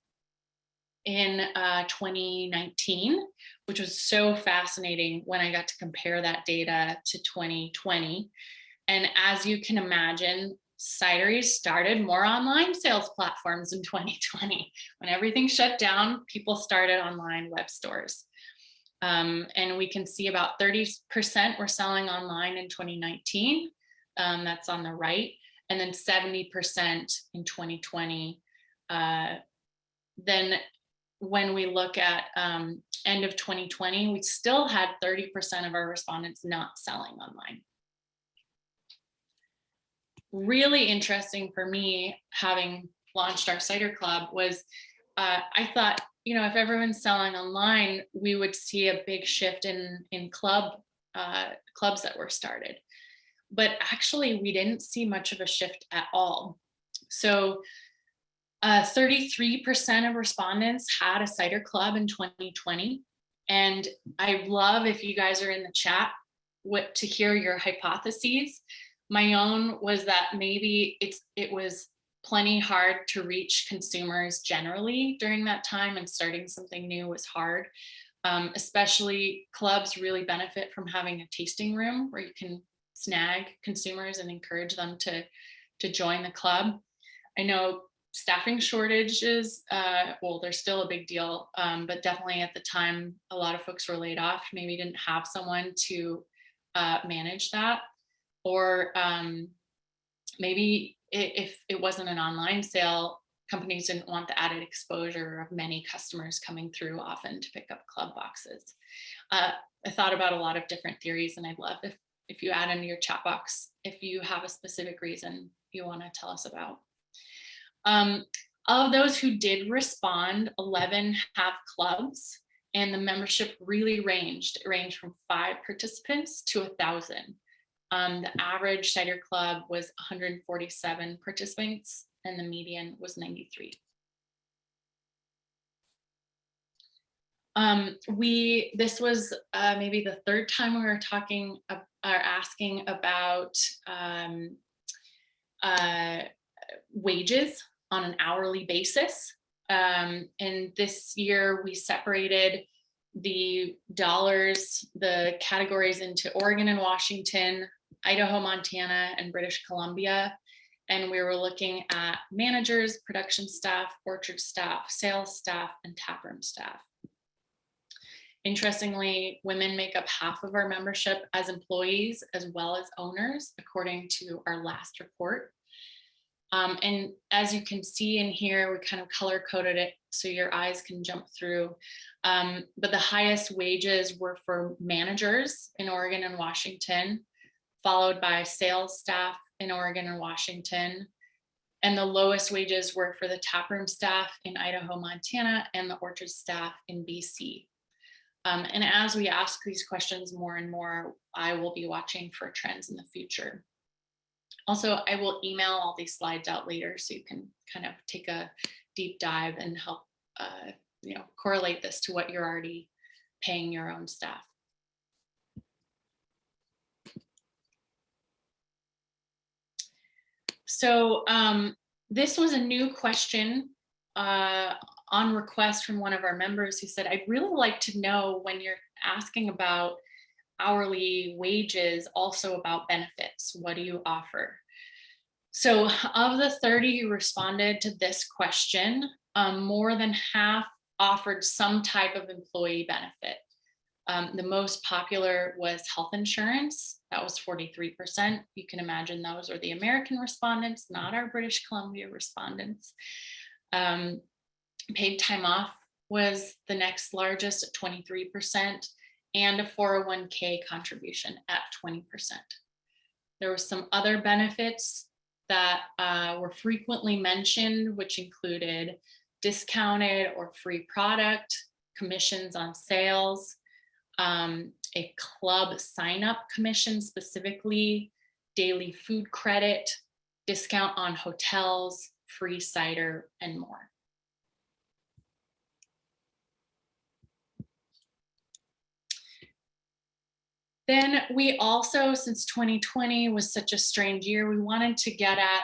Speaker 1: in 2019, which was so fascinating when I got to compare that data to 2020. And as you can imagine, cideries started more online sales platforms in 2020. When everything shut down, people started online web stores. And we can see about 30% were selling online in 2019. That's on the right. And then 70% in 2020. Then when we look at end of 2020, we still had 30% of our respondents not selling online. Really interesting for me, having launched our cider club, was I thought, you know, if everyone's selling online, we would see a big shift in clubs that were started. But actually, we didn't see much of a shift at all. So 33% of respondents had a cider club in 2020. And I'd love if you guys are in the chat to hear your hypotheses. My own was that maybe it was plenty hard to reach consumers generally during that time, and starting something new was hard. Especially clubs really benefit from having a tasting room where you can snag consumers and encourage them to join the club. I know staffing shortages, well, they're still a big deal, but definitely at the time, a lot of folks were laid off, maybe didn't have someone to manage that. Or maybe if it wasn't an online sale, companies didn't want the added exposure of many customers coming through often to pick up club boxes. I thought about a lot of different theories, and I'd love if you add into your chat box if you have a specific reason you want to tell us about. Of those who did respond, 11 have clubs, and the membership really ranged. It ranged from 5 participants to 1,000. The average cider club was 147 participants, and the median was 93. This was maybe the third time we were talking or asking about wages on an hourly basis. And this year we separated the dollars, the categories into Oregon and Washington, Idaho, Montana, and British Columbia. And we were looking at managers, production staff, orchard staff, sales staff, and taproom staff. Interestingly, women make up half of our membership as employees as well as owners, according to our last report. And as you can see in here, we kind of color coded it so your eyes can jump through. But the highest wages were for managers in Oregon and Washington, followed by sales staff in Oregon and Washington. And the lowest wages were for the taproom staff in Idaho, Montana, and the orchard staff in BC. And as we ask these questions more and more, I will be watching for trends in the future. Also, I will email all these slides out later so you can kind of take a deep dive and help correlate this to what you're already paying your own staff. So this was a new question on request from one of our members who said, I'd really like to know when you're asking about hourly wages, also about benefits. What do you offer? So of the 30 who responded to this question, more than half offered some type of employee benefit. The most popular was health insurance. That was 43%. You can imagine those are the American respondents, not our British Columbia respondents. Paid time off was the next largest at 23%, and a 401k contribution at 20%. There were some other benefits that were frequently mentioned, which included discounted or free product, commissions on sales, a club sign-up commission specifically, daily food credit, discount on hotels, free cider, and more. Then we also, since 2020 was such a strange year, we wanted to get at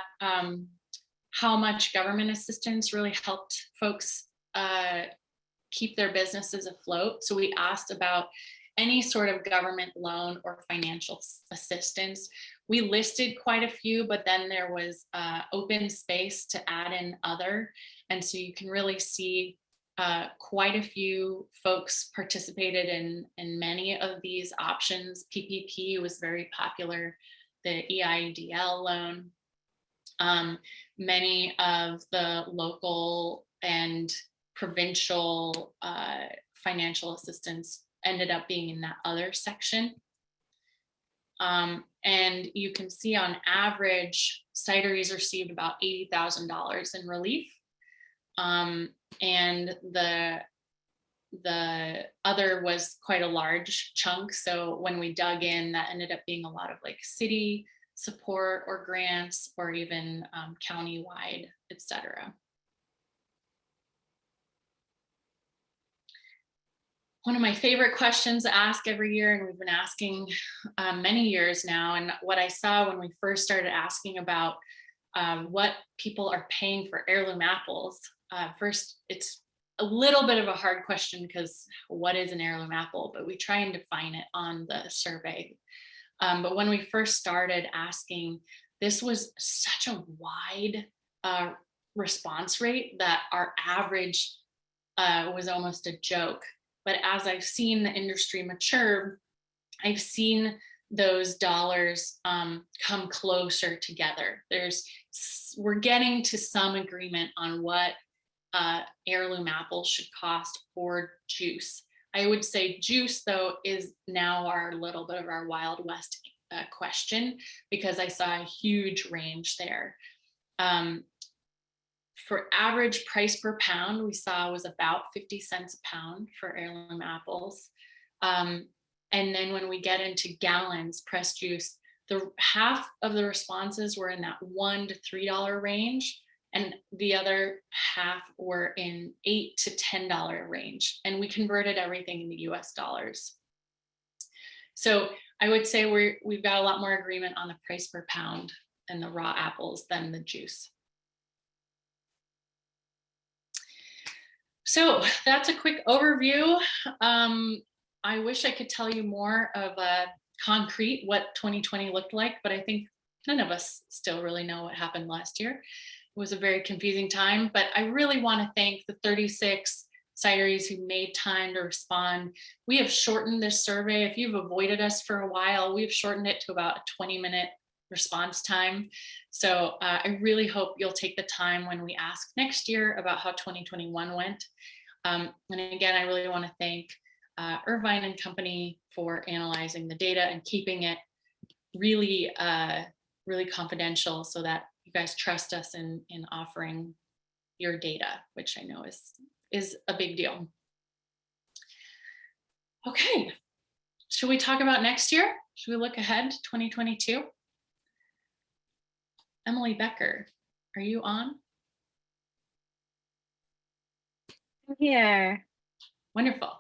Speaker 1: how much government assistance really helped folks keep their businesses afloat. So we asked about any sort of government loan or financial assistance. We listed quite a few, but then there was open space to add in other. And so you can really see quite a few folks participated in many of these options. PPP was very popular, the EIDL loan. Many of the local and provincial financial assistance ended up being in that other section. And you can see on average, cideries received about $80,000 in relief. And the other was quite a large chunk. So when we dug in, that ended up being a lot of like city support or grants or even county-wide, et cetera. One of my favorite questions to ask every year, and we've been asking many years now, and what I saw when we first started asking about what people are paying for heirloom apples. First, it's a little bit of a hard question because what is an heirloom apple? But we try and define it on the survey. But when we first started asking, this was such a wide response rate that our average was almost a joke. But as I've seen the industry mature, I've seen those dollars come closer together. We're getting to some agreement on what heirloom apples should cost for juice. I would say juice, though, is now our little bit of our Wild West question, because I saw a huge range there. For average price per pound, we saw was about 50 cents a pound for heirloom apples. And then when we get into gallons pressed juice, the half of the responses were in that $1 to $3 range, and the other half were in $8 to $10 range. And we converted everything into US dollars. So I would say we've got a lot more agreement on the price per pound and the raw apples than the juice. So that's a quick overview. I wish I could tell you more of a concrete what 2020 looked like, but I think none of us still really know what happened last year. It was a very confusing time, but I really want to thank the 36 cideries who made time to respond. We have shortened this survey. If you've avoided us for a while, we've shortened it to about a 20-minute response time. So I really hope you'll take the time when we ask next year about how 2021 went. And again, I really want to thank Irvine and Company for analyzing the data and keeping it really, really confidential so that you guys trust us in offering your data, which I know is a big deal. Okay, should we talk about next year? Should we look ahead, 2022? Emily Becker, are you on?
Speaker 12: I'm here.
Speaker 1: Wonderful.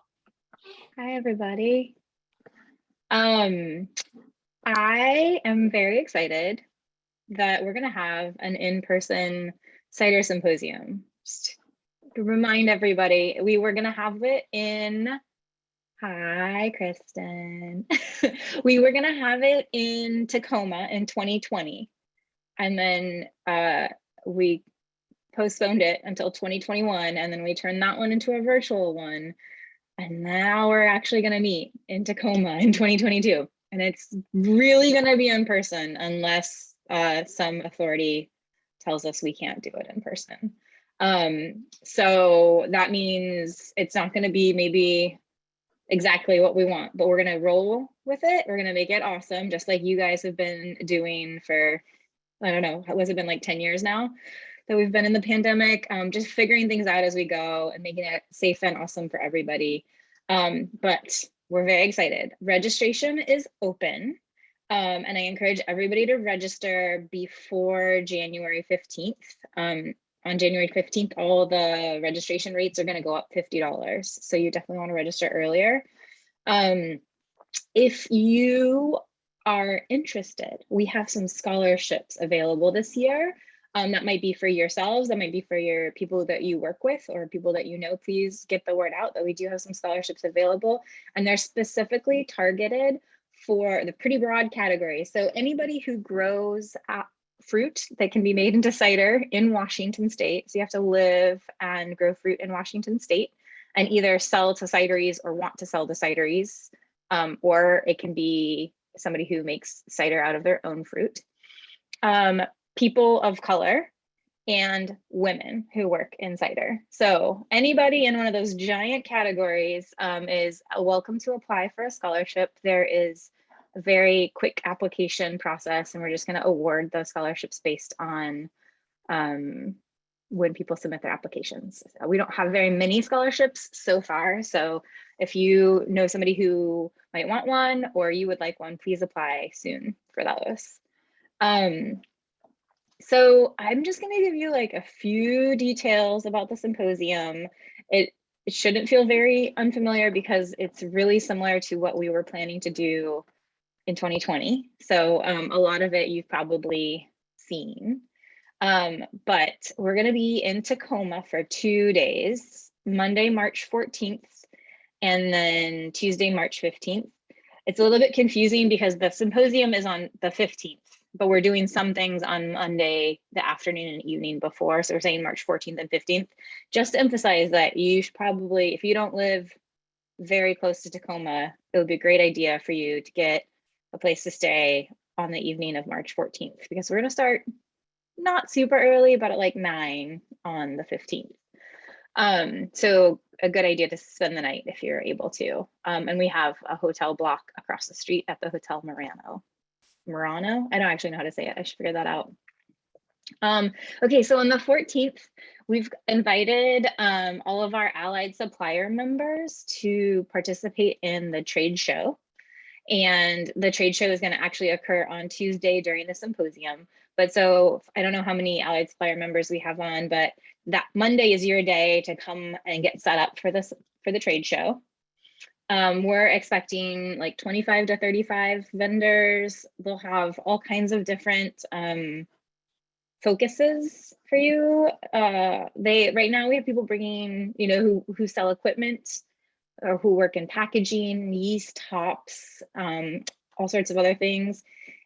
Speaker 12: Hi, everybody. I am very excited that we're going to have an in-person Cider Symposium. Just to remind everybody, we were going to have it in, hi, Kristen. We were going to have it in Tacoma in 2020. And then we postponed it until 2021. And then we turned that one into a virtual one. And now we're actually going to meet in Tacoma in 2022. And it's really going to be in person unless some authority tells us we can't do it in person. So that means it's not going to be maybe exactly what we want, but we're going to roll with it. We're going to make it awesome, just like you guys have been doing for, I don't know, has it been like 10 years now that we've been in the pandemic, just figuring things out as we go and making it safe and awesome for everybody. But we're very excited. Registration is open. And I encourage everybody to register before January 15th. On January 15th, all the registration rates are going to go up $50. So you definitely want to register earlier. If you are interested, we have some scholarships available this year. That might be for yourselves, that might be for your people that you work with or people that you know. Please get the word out that we do have some scholarships available, and they're specifically targeted for the pretty broad category. So anybody who grows fruit that can be made into cider in Washington State. So you have to live and grow fruit in Washington State and either sell to cideries or want to sell to cideries, or it can be somebody who makes cider out of their own fruit. People of color and women who work in cider. So anybody in one of those giant categories is welcome to apply for a scholarship. There is a very quick application process, and we're just going to award those scholarships based on when people submit their applications. We don't have very many scholarships so far. So if you know somebody who might want one or you would like one, please apply soon for those. So I'm just going to give you like a few details about the symposium. It shouldn't feel very unfamiliar because it's really similar to what we were planning to do in 2020. So a lot of it you've probably seen. But we're going to be in Tacoma for 2 days, Monday, March 14th, and then Tuesday, March 15th. It's a little bit confusing because the symposium is on the 15th. But we're doing some things on Monday, the afternoon and evening before. So we're saying March 14th and 15th, just to emphasize that you should probably, if you don't live very close to Tacoma, it would be a great idea for you to get a place to stay on the evening of March 14th, because we're going to start not super early, but at like 9 on the 15th. So a good idea to spend the night if you're able to. And we have a hotel block across the street at the Hotel Murano. I don't actually know how to say it. I should figure that out. Okay, so on the 14th, we've invited all of our allied supplier members to participate in the trade show. And the trade show is going to actually occur on Tuesday during the symposium. But so I don't know how many allied supplier members we have on, but that Monday is your day to come and get set up for the trade show. We're expecting like 25 to 35 vendors. They'll have all kinds of different focuses for you. Right now we have people bringing, who sell equipment or who work in packaging, yeast, hops, all sorts of other things.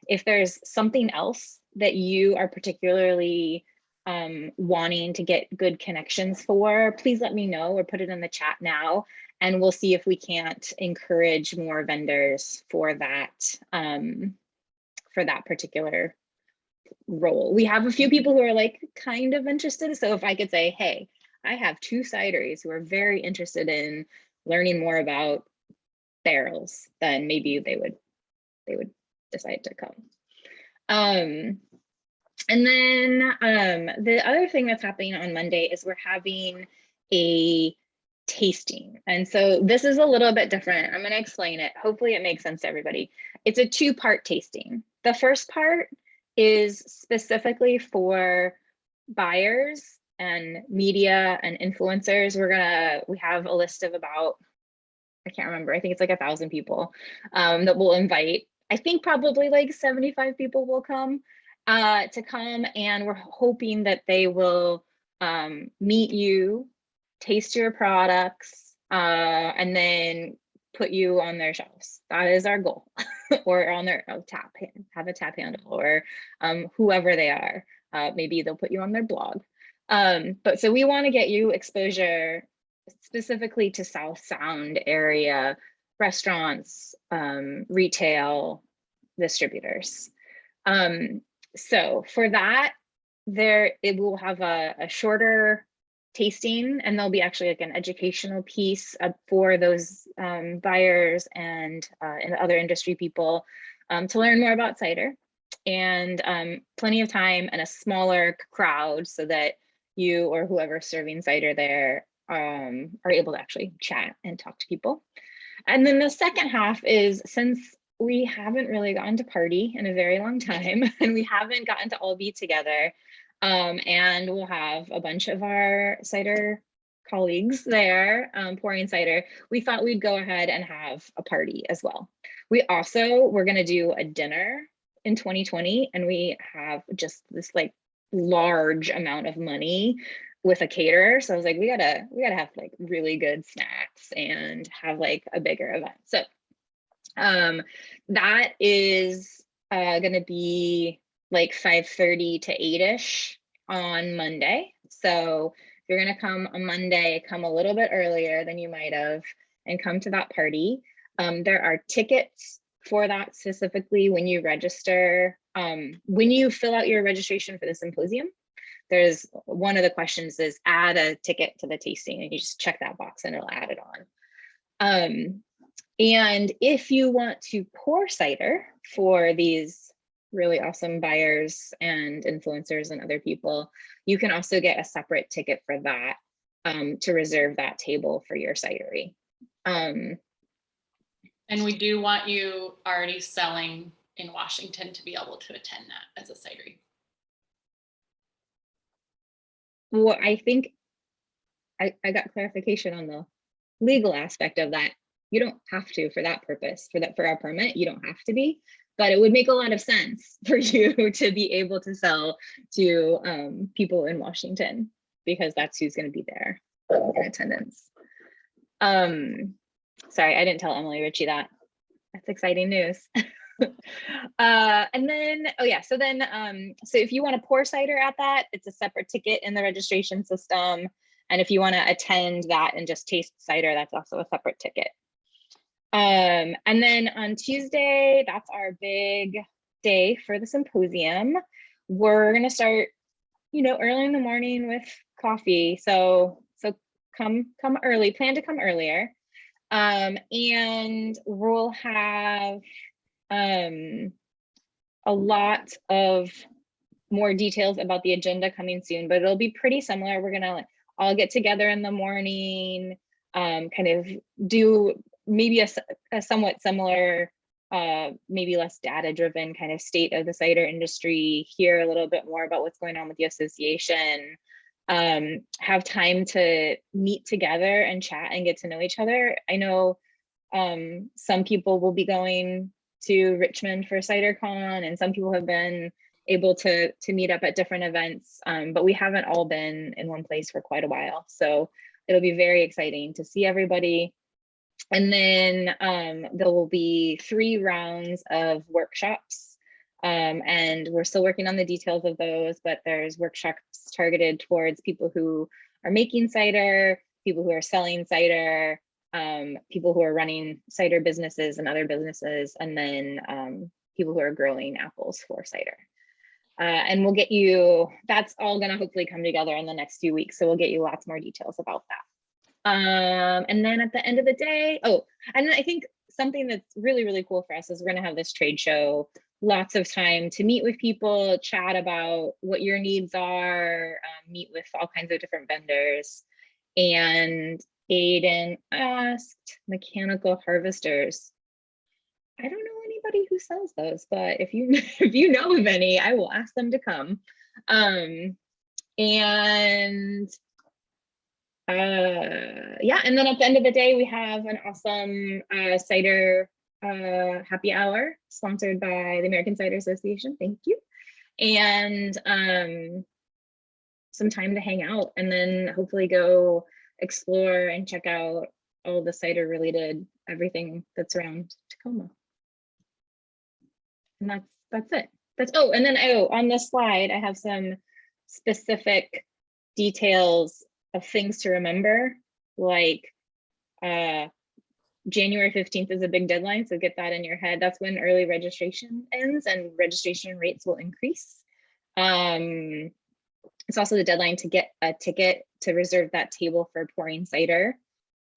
Speaker 12: If there's something else that you are particularly wanting to get good connections for, please let me know or put it in the chat now. And we'll see if we can't encourage more vendors for that particular role. We have a few people who are like kind of interested. So if I could say, hey, I have 2 cideries who are very interested in learning more about barrels, then maybe they would decide to come. And then the other thing that's happening on Monday is we're having a tasting. And so this is a little bit different. I'm going to explain it. Hopefully it makes sense to everybody. It's a two-part tasting. The first part is specifically for buyers and media and influencers. We have a list of about, I can't remember, I think it's like 1,000 people that we'll invite. I think probably like 75 people will come and we're hoping that they will meet you, taste your products, and then put you on their shelves. That is our goal. Or on their have a tap handle, or whoever they are. Maybe they'll put you on their blog. But so we want to get you exposure specifically to South Sound area restaurants, retail, distributors. So for that, it will have a shorter tasting, and there'll be actually like an educational piece for those buyers and other industry people to learn more about cider, and plenty of time and a smaller crowd so that you or whoever's serving cider there are able to actually chat and talk to people. And then the second half is, since we haven't really gotten to party in a very long time and we haven't gotten to all be together, and we'll have a bunch of our cider colleagues there pouring cider, we thought we'd go ahead and have a party as well. We're going to do a dinner in 2020, and we have just this like large amount of money with a caterer. So I was like, we gotta have like really good snacks and have like a bigger event. So that is gonna be like 5:30 to 8-ish on Monday. So if you're gonna come on Monday, come a little bit earlier than you might have and come to that party. There are tickets for that specifically when you register. When you fill out your registration for the symposium, there's one of the questions is add a ticket to the tasting, and you just check that box and it'll add it on. And if you want to pour cider for these really awesome buyers and influencers and other people, you can also get a separate ticket for that to reserve that table for your cidery.
Speaker 1: And we do want you already selling in Washington to be able to attend that as a cidery.
Speaker 12: Well, I think I got clarification on the legal aspect of that. You don't have to for that purpose, for our permit, you don't have to be, but it would make a lot of sense for you to be able to sell to people in Washington, because that's who's going to be there in attendance. Sorry, I didn't tell Emily Ritchie that. That's exciting news. And then, so if you want to pour cider at that, it's a separate ticket in the registration system. And if you want to attend that and just taste cider, that's also a separate ticket. And then on Tuesday, that's our big day for the symposium. We're going to start, early in the morning with coffee. So come early, plan to come earlier. And we'll have a lot of more details about the agenda coming soon, but it'll be pretty similar. We're gonna all get together in the morning, kind of do maybe a somewhat similar, maybe less data-driven kind of state of the cider industry, hear a little bit more about what's going on with the association, have time to meet together and chat and get to know each other. I know some people will be going to Richmond for CiderCon, and some people have been able to meet up at different events, but we haven't all been in one place for quite a while. So it'll be very exciting to see everybody. And then there will be 3 rounds of workshops, and we're still working on the details of those, but there's workshops targeted towards people who are making cider, people who are selling cider, people who are running cider businesses and other businesses, and then people who are growing apples for cider. And we'll get you, that's all gonna hopefully come together in the next few weeks. So we'll get you lots more details about that. And then at the end of the day, and I think something that's really, really cool for us is we're gonna have this trade show, lots of time to meet with people, chat about what your needs are, meet with all kinds of different vendors. And Aiden asked mechanical harvesters. I don't know anybody who sells those, but if you if you know of any, I will ask them to come. Yeah, and then at the end of the day, we have an awesome cider happy hour sponsored by the American Cider Association. Thank you. And some time to hang out, and then hopefully go explore and check out all the cider related everything that's around Tacoma. And that's it. And then on this slide I have some specific details of things to remember, like January 15th is a big deadline, so get that in your head. That's when early registration ends and registration rates will increase. It's also the deadline to get a ticket to reserve that table for pouring cider.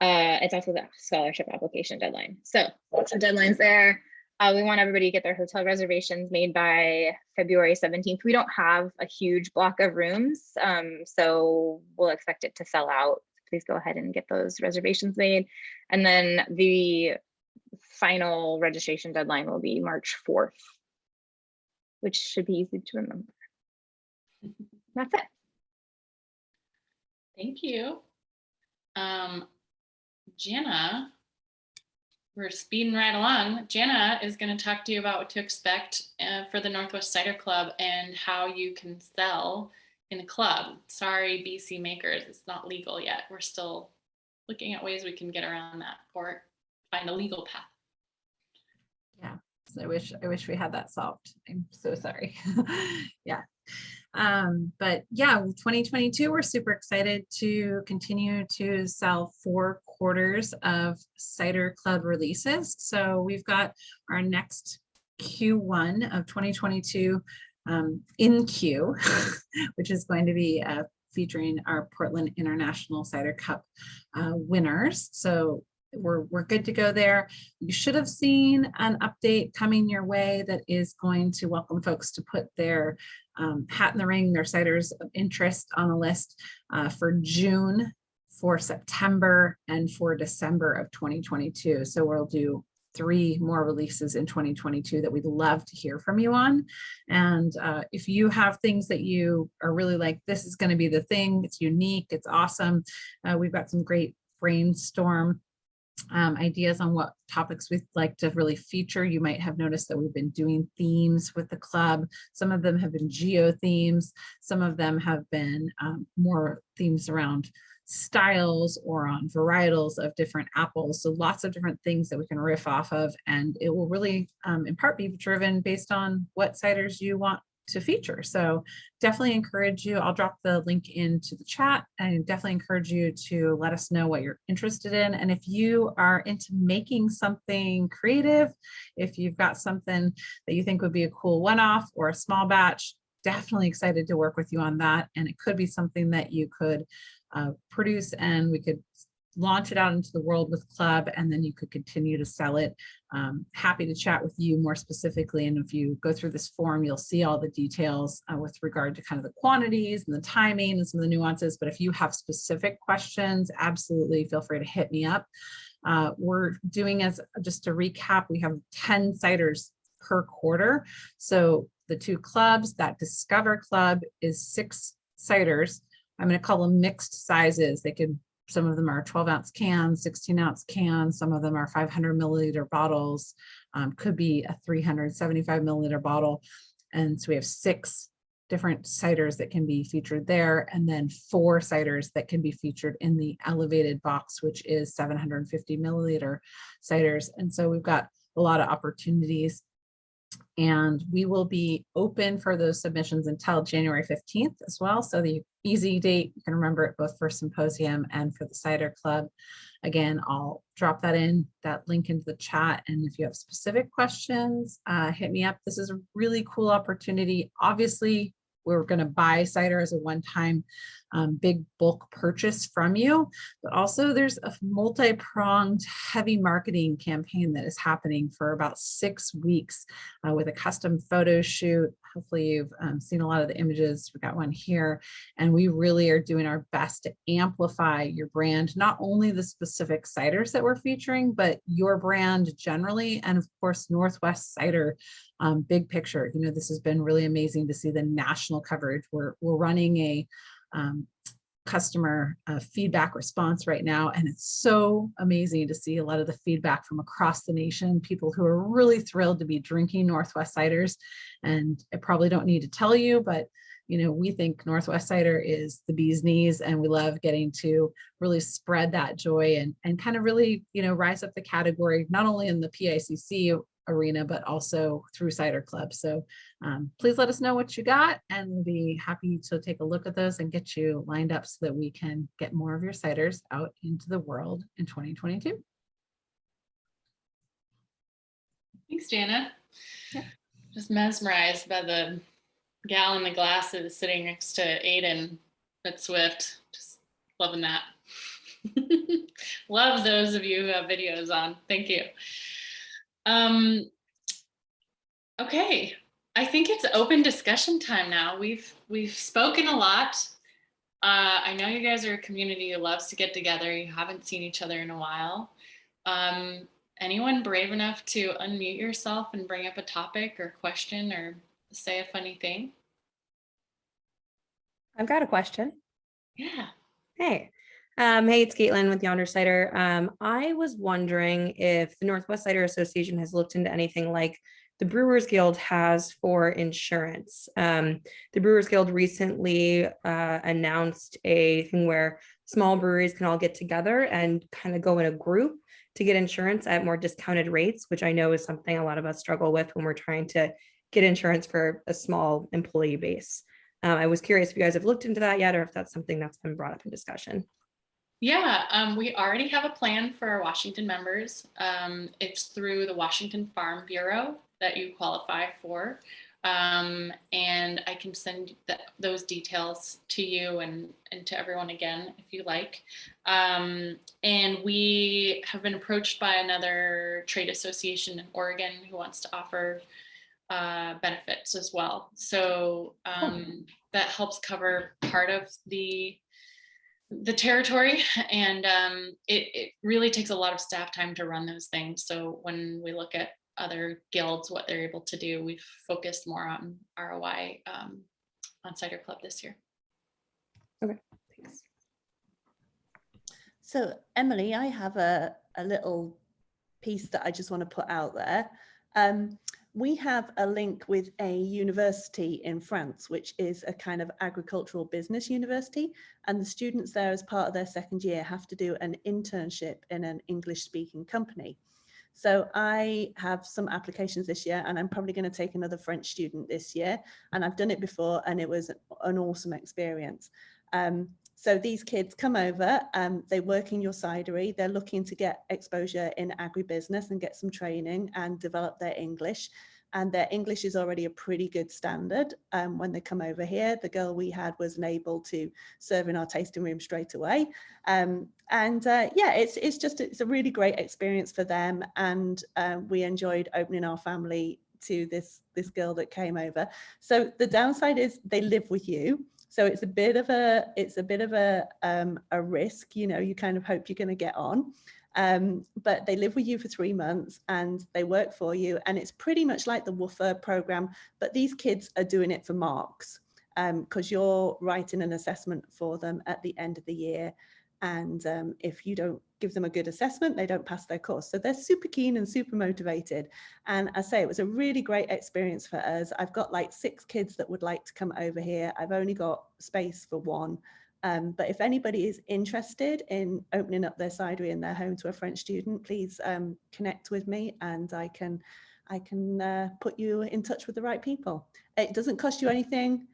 Speaker 12: It's also the scholarship application deadline. So lots of deadlines there. We want everybody to get their hotel reservations made by February 17th. We don't have a huge block of rooms, so we'll expect it to sell out. Please go ahead and get those reservations made. And then the final registration deadline will be March 4th, which should be easy to remember. That's it.
Speaker 1: Thank you. Jana, we're speeding right along. Jana is going to talk to you about what to expect for the Northwest Cider Club and how you can sell in a club. Sorry, BC makers, it's not legal yet. We're still looking at ways we can get around that or find a legal path.
Speaker 3: Yeah, so I wish we had that solved. I'm so sorry. Yeah. But yeah, 2022, we're super excited to continue to sell 4 quarters of Cider Club releases. So we've got our next Q1 of 2022 in queue, which is going to be featuring our Portland International Cider Cup winners. So we're good to go there. You should have seen an update coming your way that is going to welcome folks to put their hat in the ring, their ciders of interest on a list for June, for September, and for December of 2022. So we'll do 3 more releases in 2022 that we'd love to hear from you on. And if you have things that you are really like, this is going to be the thing, it's unique, it's awesome. We've got some great brainstorm ideas on what topics we'd like to really feature. You might have noticed that we've been doing themes with the club. Some of them have been geo themes. Some of them have been more themes around styles or on varietals of different apples. So lots of different things that we can riff off of, and it will really in part be driven based on what ciders you want to feature. So definitely encourage you. I'll drop the link into the chat, and definitely encourage you to let us know what you're interested in. And if you are into making something creative, if you've got something that you think would be a cool one-off or a small batch, definitely excited to work with you on that. And it could be something that you could produce, and we could launch it out into the world with club, and then you could continue to sell it. Happy to chat with you more specifically. And if you go through this form, you'll see all the details with regard to kind of the quantities and the timing and some of the nuances. But if you have specific questions, absolutely feel free to hit me up. We're doing, as just to recap, we have 10 ciders per quarter. So the 2 clubs, that Discover Club is 6 ciders. I'm going to call them mixed sizes. They could, some of them are 12-ounce cans, 16-ounce cans, some of them are 500 milliliter bottles, could be a 375 milliliter bottle. And so we have 6 different ciders that can be featured there, and then 4 ciders that can be featured in the elevated box, which is 750 milliliter ciders. And so we've got a lot of opportunities, and we will be open for those submissions until January 15th as well. So the easy date, you can remember it both for Symposium and for the Cider Club. Again, I'll drop that link into the chat. And if you have specific questions, hit me up. This is a really cool opportunity. Obviously, we're going to buy cider as a one-time big bulk purchase from you, but also there's a multi-pronged heavy marketing campaign that is happening for about 6 weeks with a custom photo shoot. Hopefully you've seen a lot of the images. We've got one here, and we really are doing our best to amplify your brand, not only the specific ciders that we're featuring, but your brand generally, and of course, Northwest Cider, big picture. You know, this has been really amazing to see the national coverage. We're running a customer feedback response right now, and it's so amazing to see a lot of the feedback from across the nation, people who are really thrilled to be drinking Northwest ciders. And I probably don't need to tell you, but you know, we think Northwest Cider is the bee's knees, and we love getting to really spread that joy and kind of really, you know, rise up the category, not only in the PICC arena, but also through Cider Club. So please let us know what you got, and we'll be happy to take a look at those and get you lined up so that we can get more of your ciders out into the world in 2022.
Speaker 1: Thanks, Jana.
Speaker 3: Yeah.
Speaker 1: Just mesmerized by the gal in the glasses sitting next to Aiden at Swift. Just loving that. Love those of you who have videos on. Thank you. Okay, I think it's open discussion time now. We've spoken a lot. I know you guys are a community who loves to get together. You haven't seen each other in a while. Anyone brave enough to unmute yourself and bring up a topic or question or say a funny thing?
Speaker 13: I've got a question.
Speaker 1: Yeah.
Speaker 13: Hey. Hey, it's Caitlin with Yonder Cider. I was wondering if the Northwest Cider Association has looked into anything like the Brewers Guild has for insurance. The Brewers Guild recently announced a thing where small breweries can all get together and kind of go in a group to get insurance at more discounted rates, which I know is something a lot of us struggle with when we're trying to get insurance for a small employee base. I was curious if you guys have looked into that yet, or if that's something that's been brought up in discussion.
Speaker 1: Yeah, we already have a plan for our Washington members. It's through the Washington Farm Bureau that you qualify for. And I can send those details to you and to everyone again, if you like. And we have been approached by another trade association in Oregon who wants to offer benefits as well. So that helps cover part of the territory, and it really takes a lot of staff time to run those things. So when we look at other guilds, what they're able to do, we've focused more on ROI on Cider Club this year.
Speaker 13: Okay, thanks.
Speaker 6: So Emily, I have a little piece that I just want to put out there. We have a link with a university in France, which is a kind of agricultural business university. And the students there, as part of their second year, have to do an internship in an English-speaking company. So I have some applications this year, and I'm probably going to take another French student this year. And I've done it before, and it was an awesome experience. So these kids come over, they work in your cidery, they're looking to get exposure in agribusiness and get some training and develop their English. And their English is already a pretty good standard when they come over here. The girl we had was able to serve in our tasting room straight away. Yeah, it's a really great experience for them. And we enjoyed opening our family to this girl that came over. So the downside is they live with you. So it's a bit of a risk, you know, you kind of hope you're going to get on. But they live with you for 3 months and they work for you. And it's pretty much like the Woofer program, but these kids are doing it for marks because you're writing an assessment for them at the end of the year. And if you don't give them a good assessment, they don't pass their course. So they're super keen and super motivated. And I say it was a really great experience for us. I've got like 6 kids that would like to come over here. I've only got space for 1. But if anybody is interested in opening up their cidery in their home to a French student, please connect with me and I can put you in touch with the right people. It doesn't cost you anything.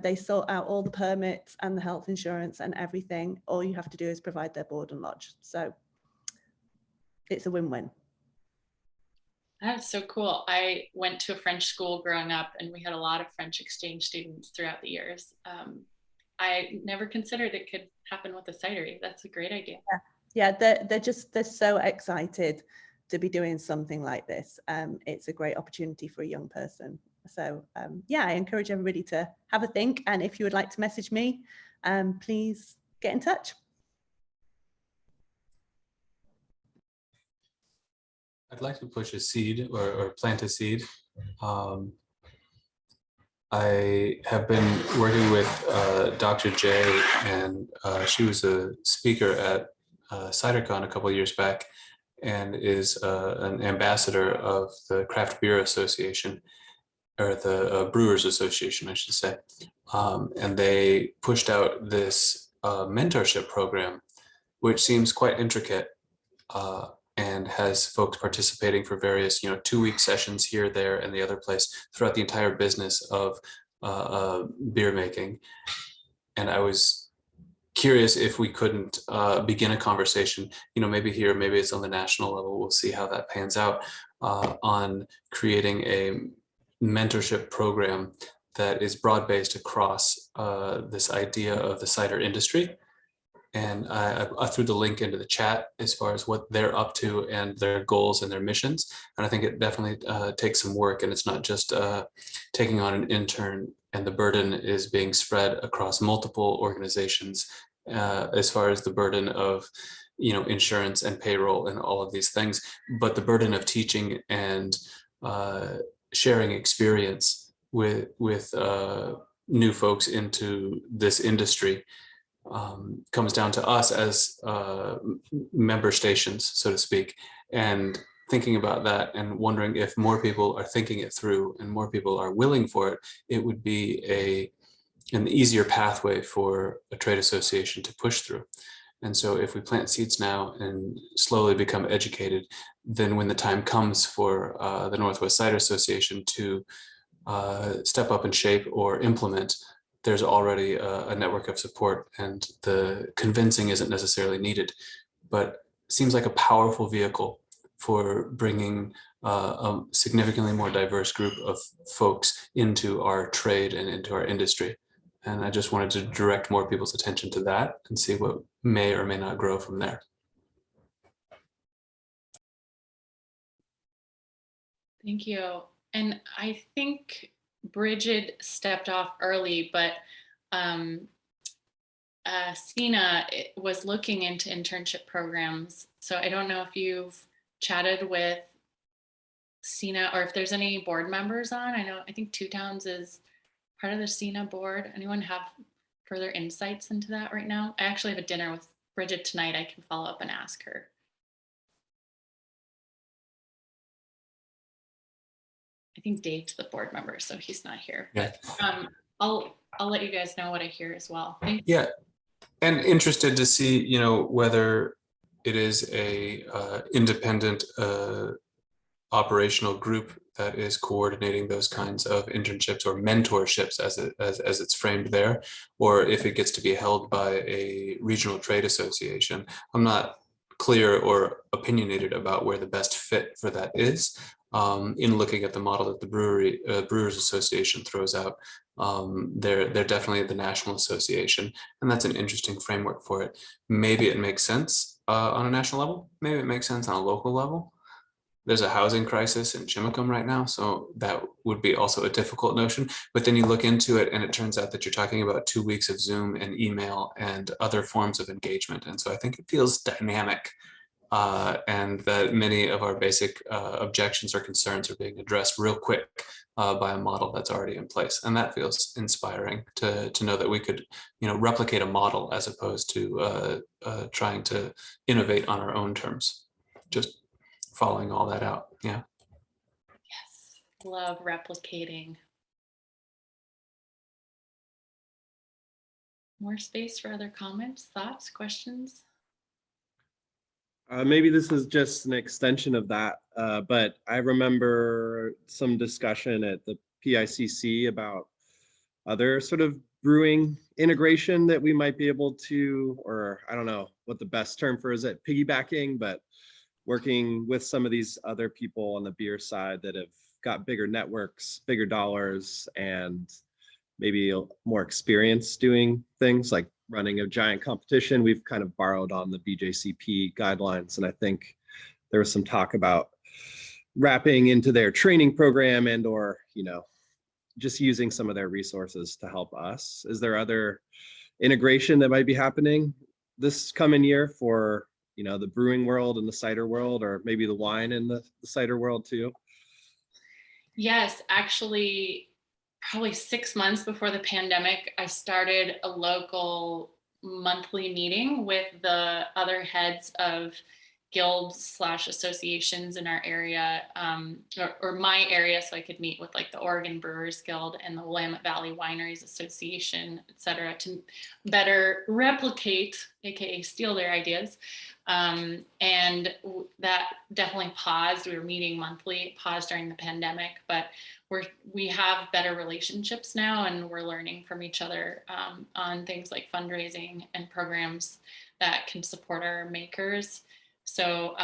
Speaker 6: They sort out all the permits and the health insurance and everything. All you have to do is provide their board and lodge. So it's a win-win.
Speaker 1: That's so cool. I went to a French school growing up and we had a lot of French exchange students throughout the years. I never considered it could happen with a cidery. That's a great idea.
Speaker 6: Yeah, they're so excited to be doing something like this. It's a great opportunity for a young person. So yeah, I encourage everybody to have a think. And if you would like to message me, please get in touch.
Speaker 14: I'd like to push a seed or plant a seed. I have been working with Dr. J, and she was a speaker at CiderCon a couple of years back, and is an ambassador of the Craft Beer Association, or the Brewers Association, I should say. And they pushed out this mentorship program, which seems quite intricate, and has folks participating for various, 2-week sessions here, there, and the other place throughout the entire business of beer making. And I was curious if we couldn't begin a conversation, maybe here, maybe it's on the national level, we'll see how that pans out, on creating a mentorship program that is broad-based across this idea of the cider industry. And I threw the link into the chat as far as what they're up to and their goals and their missions. And I think it definitely takes some work, and it's not just taking on an intern, and the burden is being spread across multiple organizations as far as the burden of, insurance and payroll and all of these things, but the burden of teaching and sharing experience with new folks into this industry comes down to us as member stations, so to speak, and thinking about that and wondering if more people are thinking it through and more people are willing for it, it would be an easier pathway for a trade association to push through. And so if we plant seeds now and slowly become educated, then when the time comes for the Northwest Cider Association to step up and shape or implement, there's already a network of support, and the convincing isn't necessarily needed, but seems like a powerful vehicle for bringing a significantly more diverse group of folks into our trade and into our industry. And I just wanted to direct more people's attention to that and see what may or may not grow from there.
Speaker 1: Thank you. And I think Bridget stepped off early, but Sina was looking into internship programs. So I don't know if you've chatted with Sina or if there's any board members on. I think Two Towns is part of the Sina board. Anyone have further insights into that right now? I actually have a dinner with Bridget tonight. I can follow up and ask her. I think Dave's the board member, so he's not here.
Speaker 14: Yeah.
Speaker 1: But I'll let you guys know what I hear as well. Thanks.
Speaker 14: Yeah, and interested to see, whether it is a independent operational group that is coordinating those kinds of internships or mentorships as it's framed there, or if it gets to be held by a regional trade association. I'm not clear or opinionated about where the best fit for that is. In looking at the model that the Brewers Association throws out, they're definitely the National Association, and that's an interesting framework for it. Maybe it makes sense on a national level. Maybe it makes sense on a local level. There's a housing crisis in Chimacum right now, so that would be also a difficult notion. But then you look into it and it turns out that you're talking about 2 weeks of Zoom and email and other forms of engagement. And so I think it feels dynamic, and that many of our basic objections or concerns are being addressed real quick by a model that's already in place. And that feels inspiring to know that we could, replicate a model as opposed to trying to innovate on our own terms. Just following all that out. Yeah.
Speaker 1: Yes, love replicating. More space for other comments, thoughts, questions?
Speaker 15: Maybe this is just an extension of that, but I remember some discussion at the PICC about other sort of brewing integration that we might be able to, or I don't know what the best term for is it, piggybacking, but working with some of these other people on the beer side that have got bigger networks, bigger dollars, and maybe more experience doing things like running a giant competition. We've kind of borrowed on the BJCP guidelines, and I think there was some talk about wrapping into their training program and or, just using some of their resources to help us. Is there other integration that might be happening this coming year for, the brewing world and the cider world, or maybe the wine and the cider world too?
Speaker 1: Yes, actually, probably 6 months before the pandemic, I started a local monthly meeting with the other heads of guilds / associations in our area, or my area, so I could meet with like the Oregon Brewers Guild and the Willamette Valley Wineries Association, et cetera, to better replicate, aka steal their ideas. And that definitely paused. We were meeting monthly, paused during the pandemic, but we have better relationships now, and we're learning from each other on things like fundraising and programs that can support our makers. So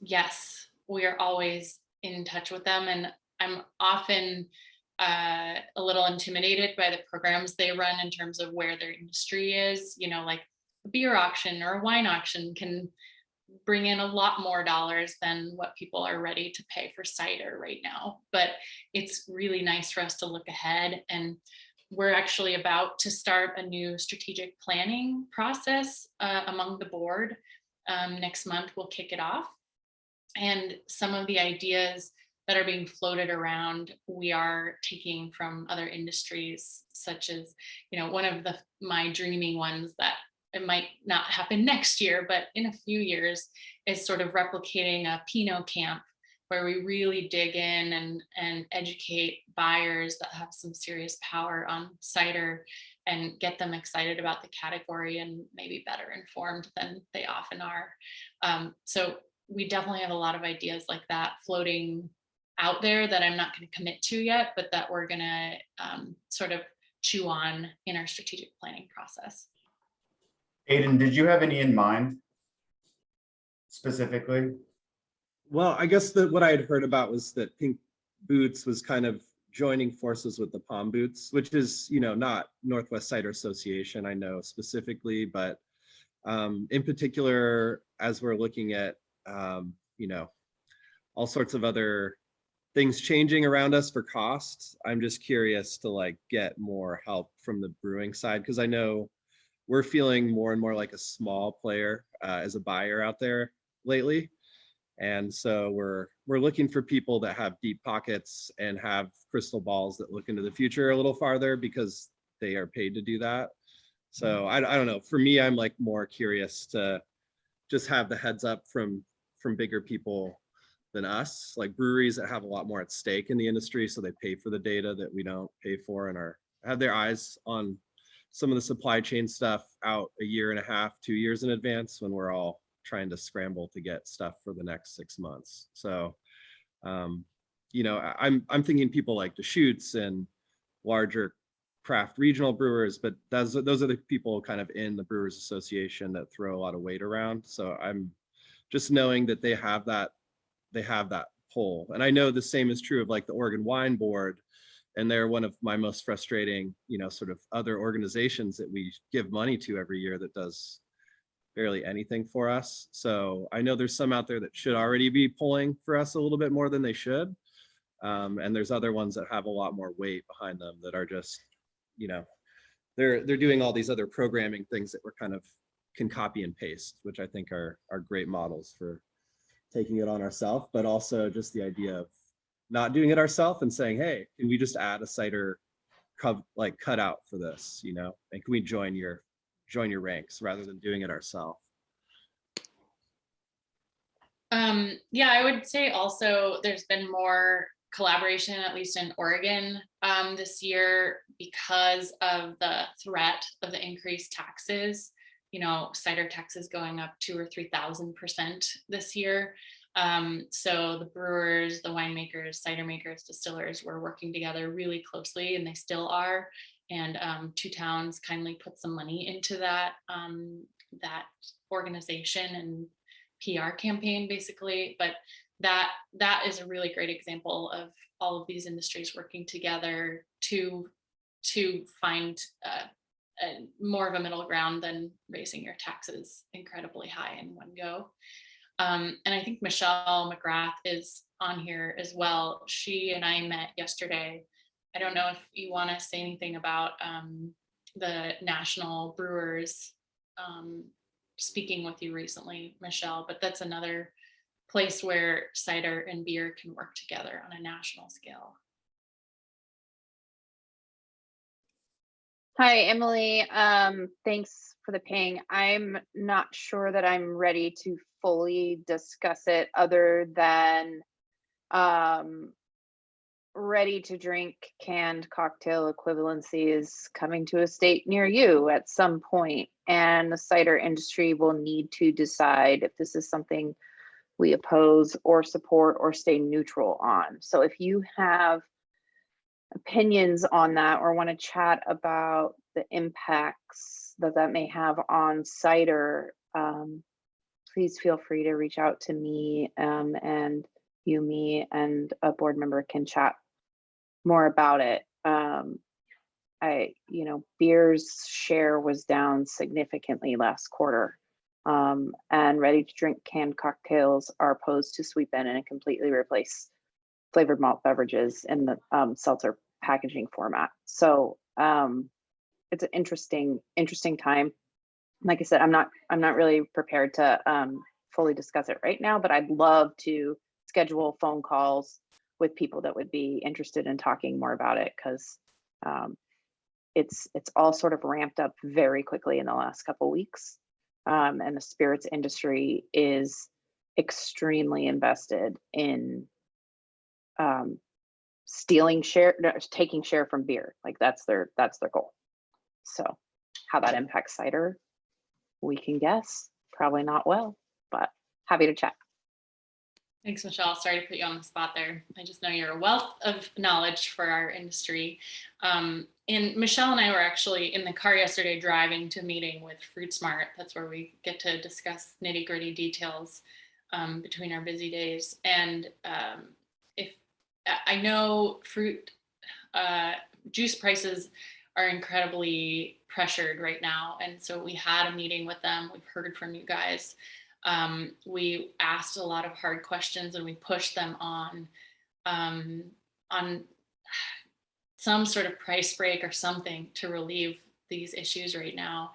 Speaker 1: yes, we are always in touch with them, and I'm often a little intimidated by the programs they run in terms of where their industry is. Like a beer auction or a wine auction can bring in a lot more dollars than what people are ready to pay for cider right now. But it's really nice for us to look ahead, and we're actually about to start a new strategic planning process among the board. Next month, we'll kick it off. And some of the ideas that are being floated around, we are taking from other industries, such as, one of my dreaming ones that it might not happen next year, but in a few years, is sort of replicating a Pinot camp where we really dig in and educate buyers that have some serious power on cider and get them excited about the category and maybe better informed than they often are. So we definitely have a lot of ideas like that floating out there that I'm not going to commit to yet, but that we're going to sort of chew on in our strategic planning process.
Speaker 4: Aiden, did you have any in mind specifically?
Speaker 15: Well, I guess that what I had heard about was that Pink Boots was kind of joining forces with the Palm Boots, which is, not Northwest Cider Association, I know specifically, but in particular, as we're looking at, all sorts of other things changing around us for costs, I'm just curious to get more help from the brewing side, because I know we're feeling more and more like a small player as a buyer out there lately. And so we're looking for people that have deep pockets and have crystal balls that look into the future a little farther, because they are paid to do that. So I don't know. For me, I'm more curious to just have the heads up from bigger people than us, like breweries that have a lot more at stake in the industry. So they pay for the data that we don't pay for, and have their eyes on some of the supply chain stuff out a year and a half, 2 years in advance, when we're all trying to scramble to get stuff for the next 6 months. So, I'm thinking people like Deschutes and larger craft regional brewers, but those are the people kind of in the Brewers Association that throw a lot of weight around. So I'm just knowing that they have that pull. And I know the same is true of the Oregon Wine Board, and they're one of my most frustrating, sort of other organizations that we give money to every year that does barely anything for us. So I know there's some out there that should already be pulling for us a little bit more than they should. And there's other ones that have a lot more weight behind them that are just, they're doing all these other programming things that we're kind of can copy and paste, which I think are great models for taking it on ourselves, but also just the idea of not doing it ourselves and saying, hey, can we just add a cider cutout for this, and can we join your ranks rather than doing it ourselves?
Speaker 1: Yeah, I would say also there's been more collaboration, at least in Oregon this year, because of the threat of the increased taxes. Cider taxes going up 2,000 or 3,000% this year. So the brewers, the winemakers, cider makers, distillers were working together really closely, and they still are. And Two Towns kindly put some money into that organization and PR campaign, basically. But that is a really great example of all of these industries working together to to find more of a middle ground than raising your taxes incredibly high in one go. And I think Michelle McGrath is on here as well. She and I met yesterday. I don't know if you want to say anything about the National Brewers speaking with you recently, Michelle, but that's another place where cider and beer can work together on a national scale.
Speaker 16: Hi, Emily. Thanks for the ping. I'm not sure that I'm ready to fully discuss it other than ready to drink canned cocktail equivalency is coming to a state near you at some point, and the cider industry will need to decide if this is something we oppose or support or stay neutral on. So if you have opinions on that or want to chat about the impacts that may have on cider, please feel free to reach out to me, and me and a board member can chat more about it. Beer's share was down significantly last quarter, and ready to drink canned cocktails are posed to sweep in and completely replace flavored malt beverages in the seltzer packaging format. So it's an interesting time. Like I said, I'm not really prepared to fully discuss it right now, but I'd love to schedule phone calls with people that would be interested in talking more about it, because it's all sort of ramped up very quickly in the last couple of weeks, and the spirits industry is extremely invested in taking share from beer. Like that's their goal. So how that impacts cider, we can guess. Probably not well, but happy to chat.
Speaker 1: Thanks, Michelle. Sorry to put you on the spot there. I just know you're a wealth of knowledge for our industry. And Michelle and I were actually in the car yesterday driving to a meeting with Fruit Smart. That's where we get to discuss nitty-gritty details between our busy days. And if I know fruit juice prices are incredibly pressured right now. And so we had a meeting with them. We've heard from you guys. We asked a lot of hard questions and we pushed them on some sort of price break or something to relieve these issues right now.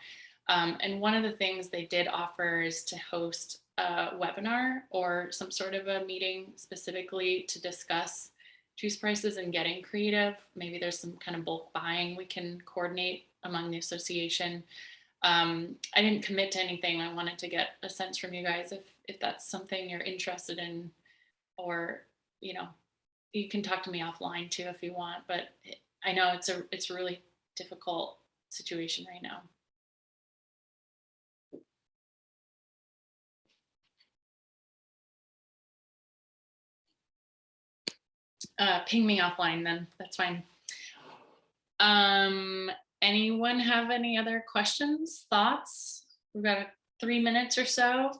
Speaker 1: And one of the things they did offer is to host a webinar or some sort of a meeting specifically to discuss juice prices and getting creative. Maybe there's some kind of bulk buying we can coordinate among the association. I didn't commit to anything. I wanted to get a sense from you guys if that's something you're interested in, or you can talk to me offline too if you want. But I know it's a really difficult situation right now. Ping me offline then, that's fine. Anyone have any other questions, thoughts? We've got 3 minutes or so.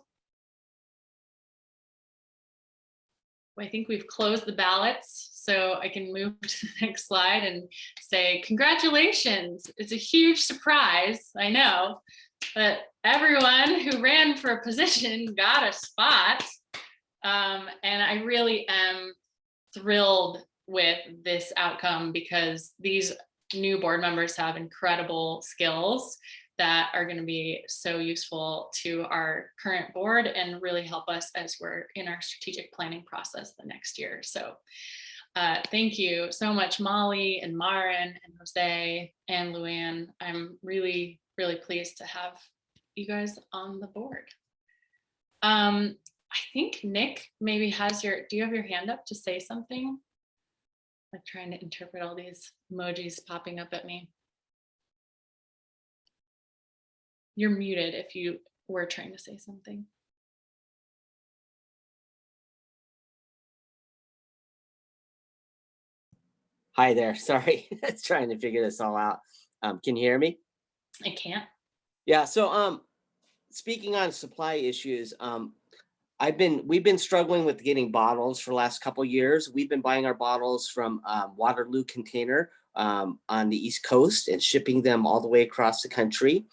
Speaker 1: I think we've closed the ballots, so I can move to the next slide and say congratulations. It's a huge surprise, I know, but everyone who ran for a position got a spot. And I really am thrilled with this outcome because these new board members have incredible skills that are going to be so useful to our current board and really help us as we're in our strategic planning process the next year. So thank you so much, Molly and Marin and Jose and Luann. I'm really, really pleased to have you guys on the board. I think Nick maybe has do you have your hand up to say something? I'm trying to interpret all these emojis popping up at me. You're muted if you were trying to say something.
Speaker 17: Hi there, sorry, I was trying to figure this all out. Can you hear me?
Speaker 1: I can't.
Speaker 17: Yeah, so speaking on supply issues, we've been struggling with getting bottles for the last couple of years. We've been buying our bottles from Waterloo Container, on the East Coast and shipping them all the way across the country.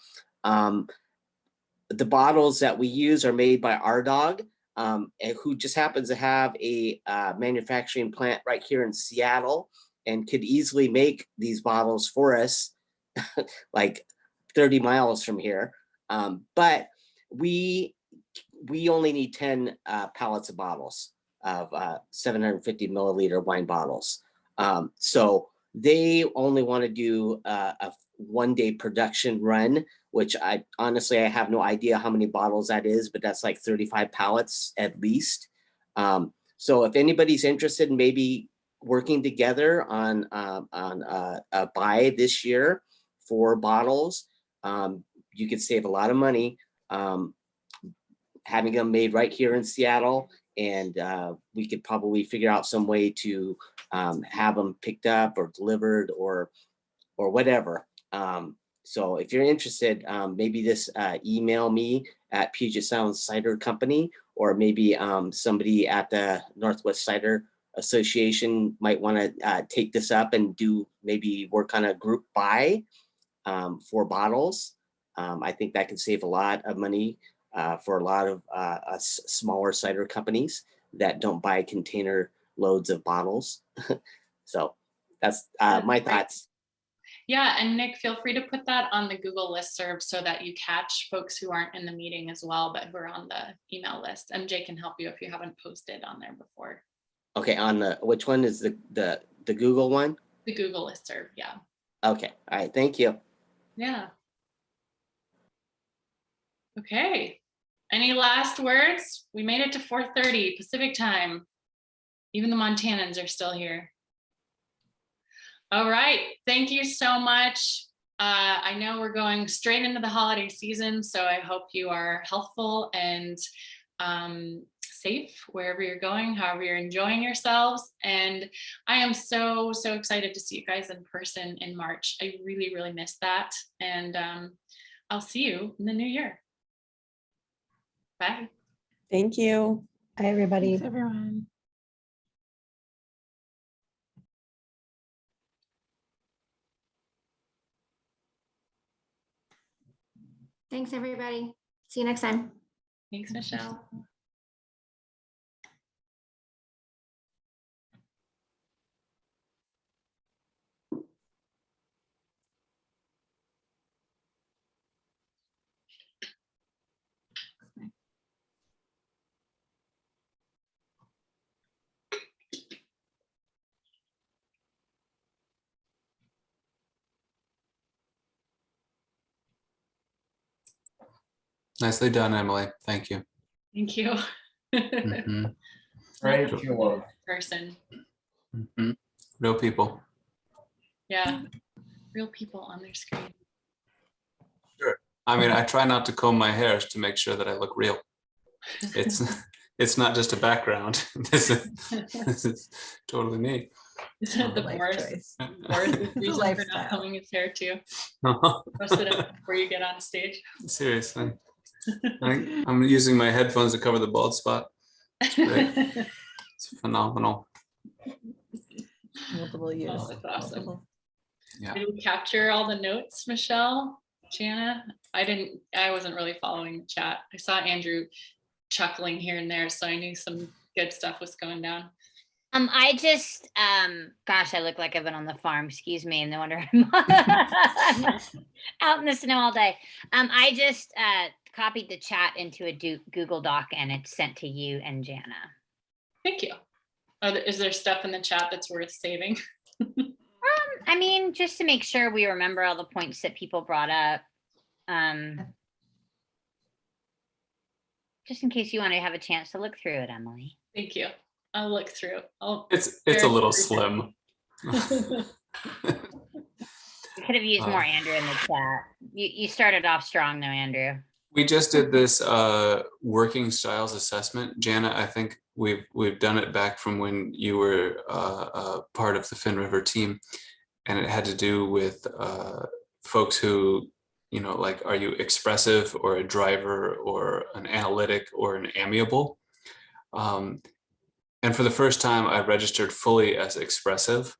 Speaker 17: The bottles that we use are made by our dog, who just happens to have a manufacturing plant right here in Seattle and could easily make these bottles for us like 30 miles from here. But we only need 10 pallets of bottles of 750 milliliter wine bottles. So they only want to do a one-day production run, which I honestly have no idea how many bottles that is, but that's like 35 pallets at least. So if anybody's interested in maybe working together on a buy this year for bottles, you could save a lot of money having them made right here in Seattle, and we could probably figure out some way to have them picked up or delivered or whatever. So if you're interested, maybe just email me at Puget Sound Cider Company, or maybe somebody at the Northwest Cider Association might want to take this up and maybe work on a group buy for bottles. I think that can save a lot of money for a lot of smaller cider companies that don't buy container loads of bottles. So that's my thoughts.
Speaker 1: Yeah, and Nick, feel free to put that on the Google listserv so that you catch folks who aren't in the meeting as well, but who are on the email list. MJ can help you if you haven't posted on there before.
Speaker 17: Okay, on which one is the Google one?
Speaker 1: The Google listserv, yeah.
Speaker 17: Okay, all right, thank you.
Speaker 1: Yeah. Okay, any last words? We made it to 4:30 Pacific time. Even the Montanans are still here. All right, thank you so much. I know we're going straight into the holiday season, so I hope you are healthful and safe wherever you're going, however you're enjoying yourselves. And I am so excited to see you guys in person in March. I really miss that. And I'll see you in the new year. Bye.
Speaker 11: Thank you.
Speaker 5: Bye, everybody.
Speaker 3: Thanks, everyone.
Speaker 18: Thanks, everybody. See you next time.
Speaker 1: Thanks, Michelle.
Speaker 14: Nicely done, Emily. Thank you.
Speaker 1: Thank you.
Speaker 14: Mhm.
Speaker 4: Great
Speaker 14: Sure.
Speaker 4: job.
Speaker 1: Person.
Speaker 14: Mhm. Real people.
Speaker 1: Yeah, real people on their screen.
Speaker 14: Sure. I mean, I try not to comb my hairs to make sure that I look real. It's not just a background. This is totally me.
Speaker 1: Isn't it the Boris reason for not combing his hair too? Rest it up before you get on stage.
Speaker 14: Seriously. I'm using my headphones to cover the bald spot. It's great. It's phenomenal.
Speaker 3: Multiple use.
Speaker 1: Oh, that's awesome.
Speaker 14: Yeah.
Speaker 1: Did we capture all the notes, Michelle, Jana? I wasn't really following the chat. I saw Andrew chuckling here and there, so I knew some good stuff was going down.
Speaker 2: I just, gosh, I look like I've been on the farm, excuse me, and no wonder I'm out in the snow all day. I just copied the chat into a Google Doc and it's sent to you and Jana.
Speaker 1: Thank you. Is there stuff in the chat that's worth saving?
Speaker 2: I mean, just to make sure we remember all the points that people brought up. Just in case you want to have a chance to look through it, Emily.
Speaker 1: Thank you. I'll look through.
Speaker 14: It's a little slim.
Speaker 2: You could have used more Andrew in the chat. You started off strong though, Andrew.
Speaker 14: We just did this working styles assessment. Jana, I think we've done it back from when you were part of the Fin River team, and it had to do with folks who, you know, like, are you expressive or a driver or an analytic or an amiable? And for the first time, I registered fully as expressive.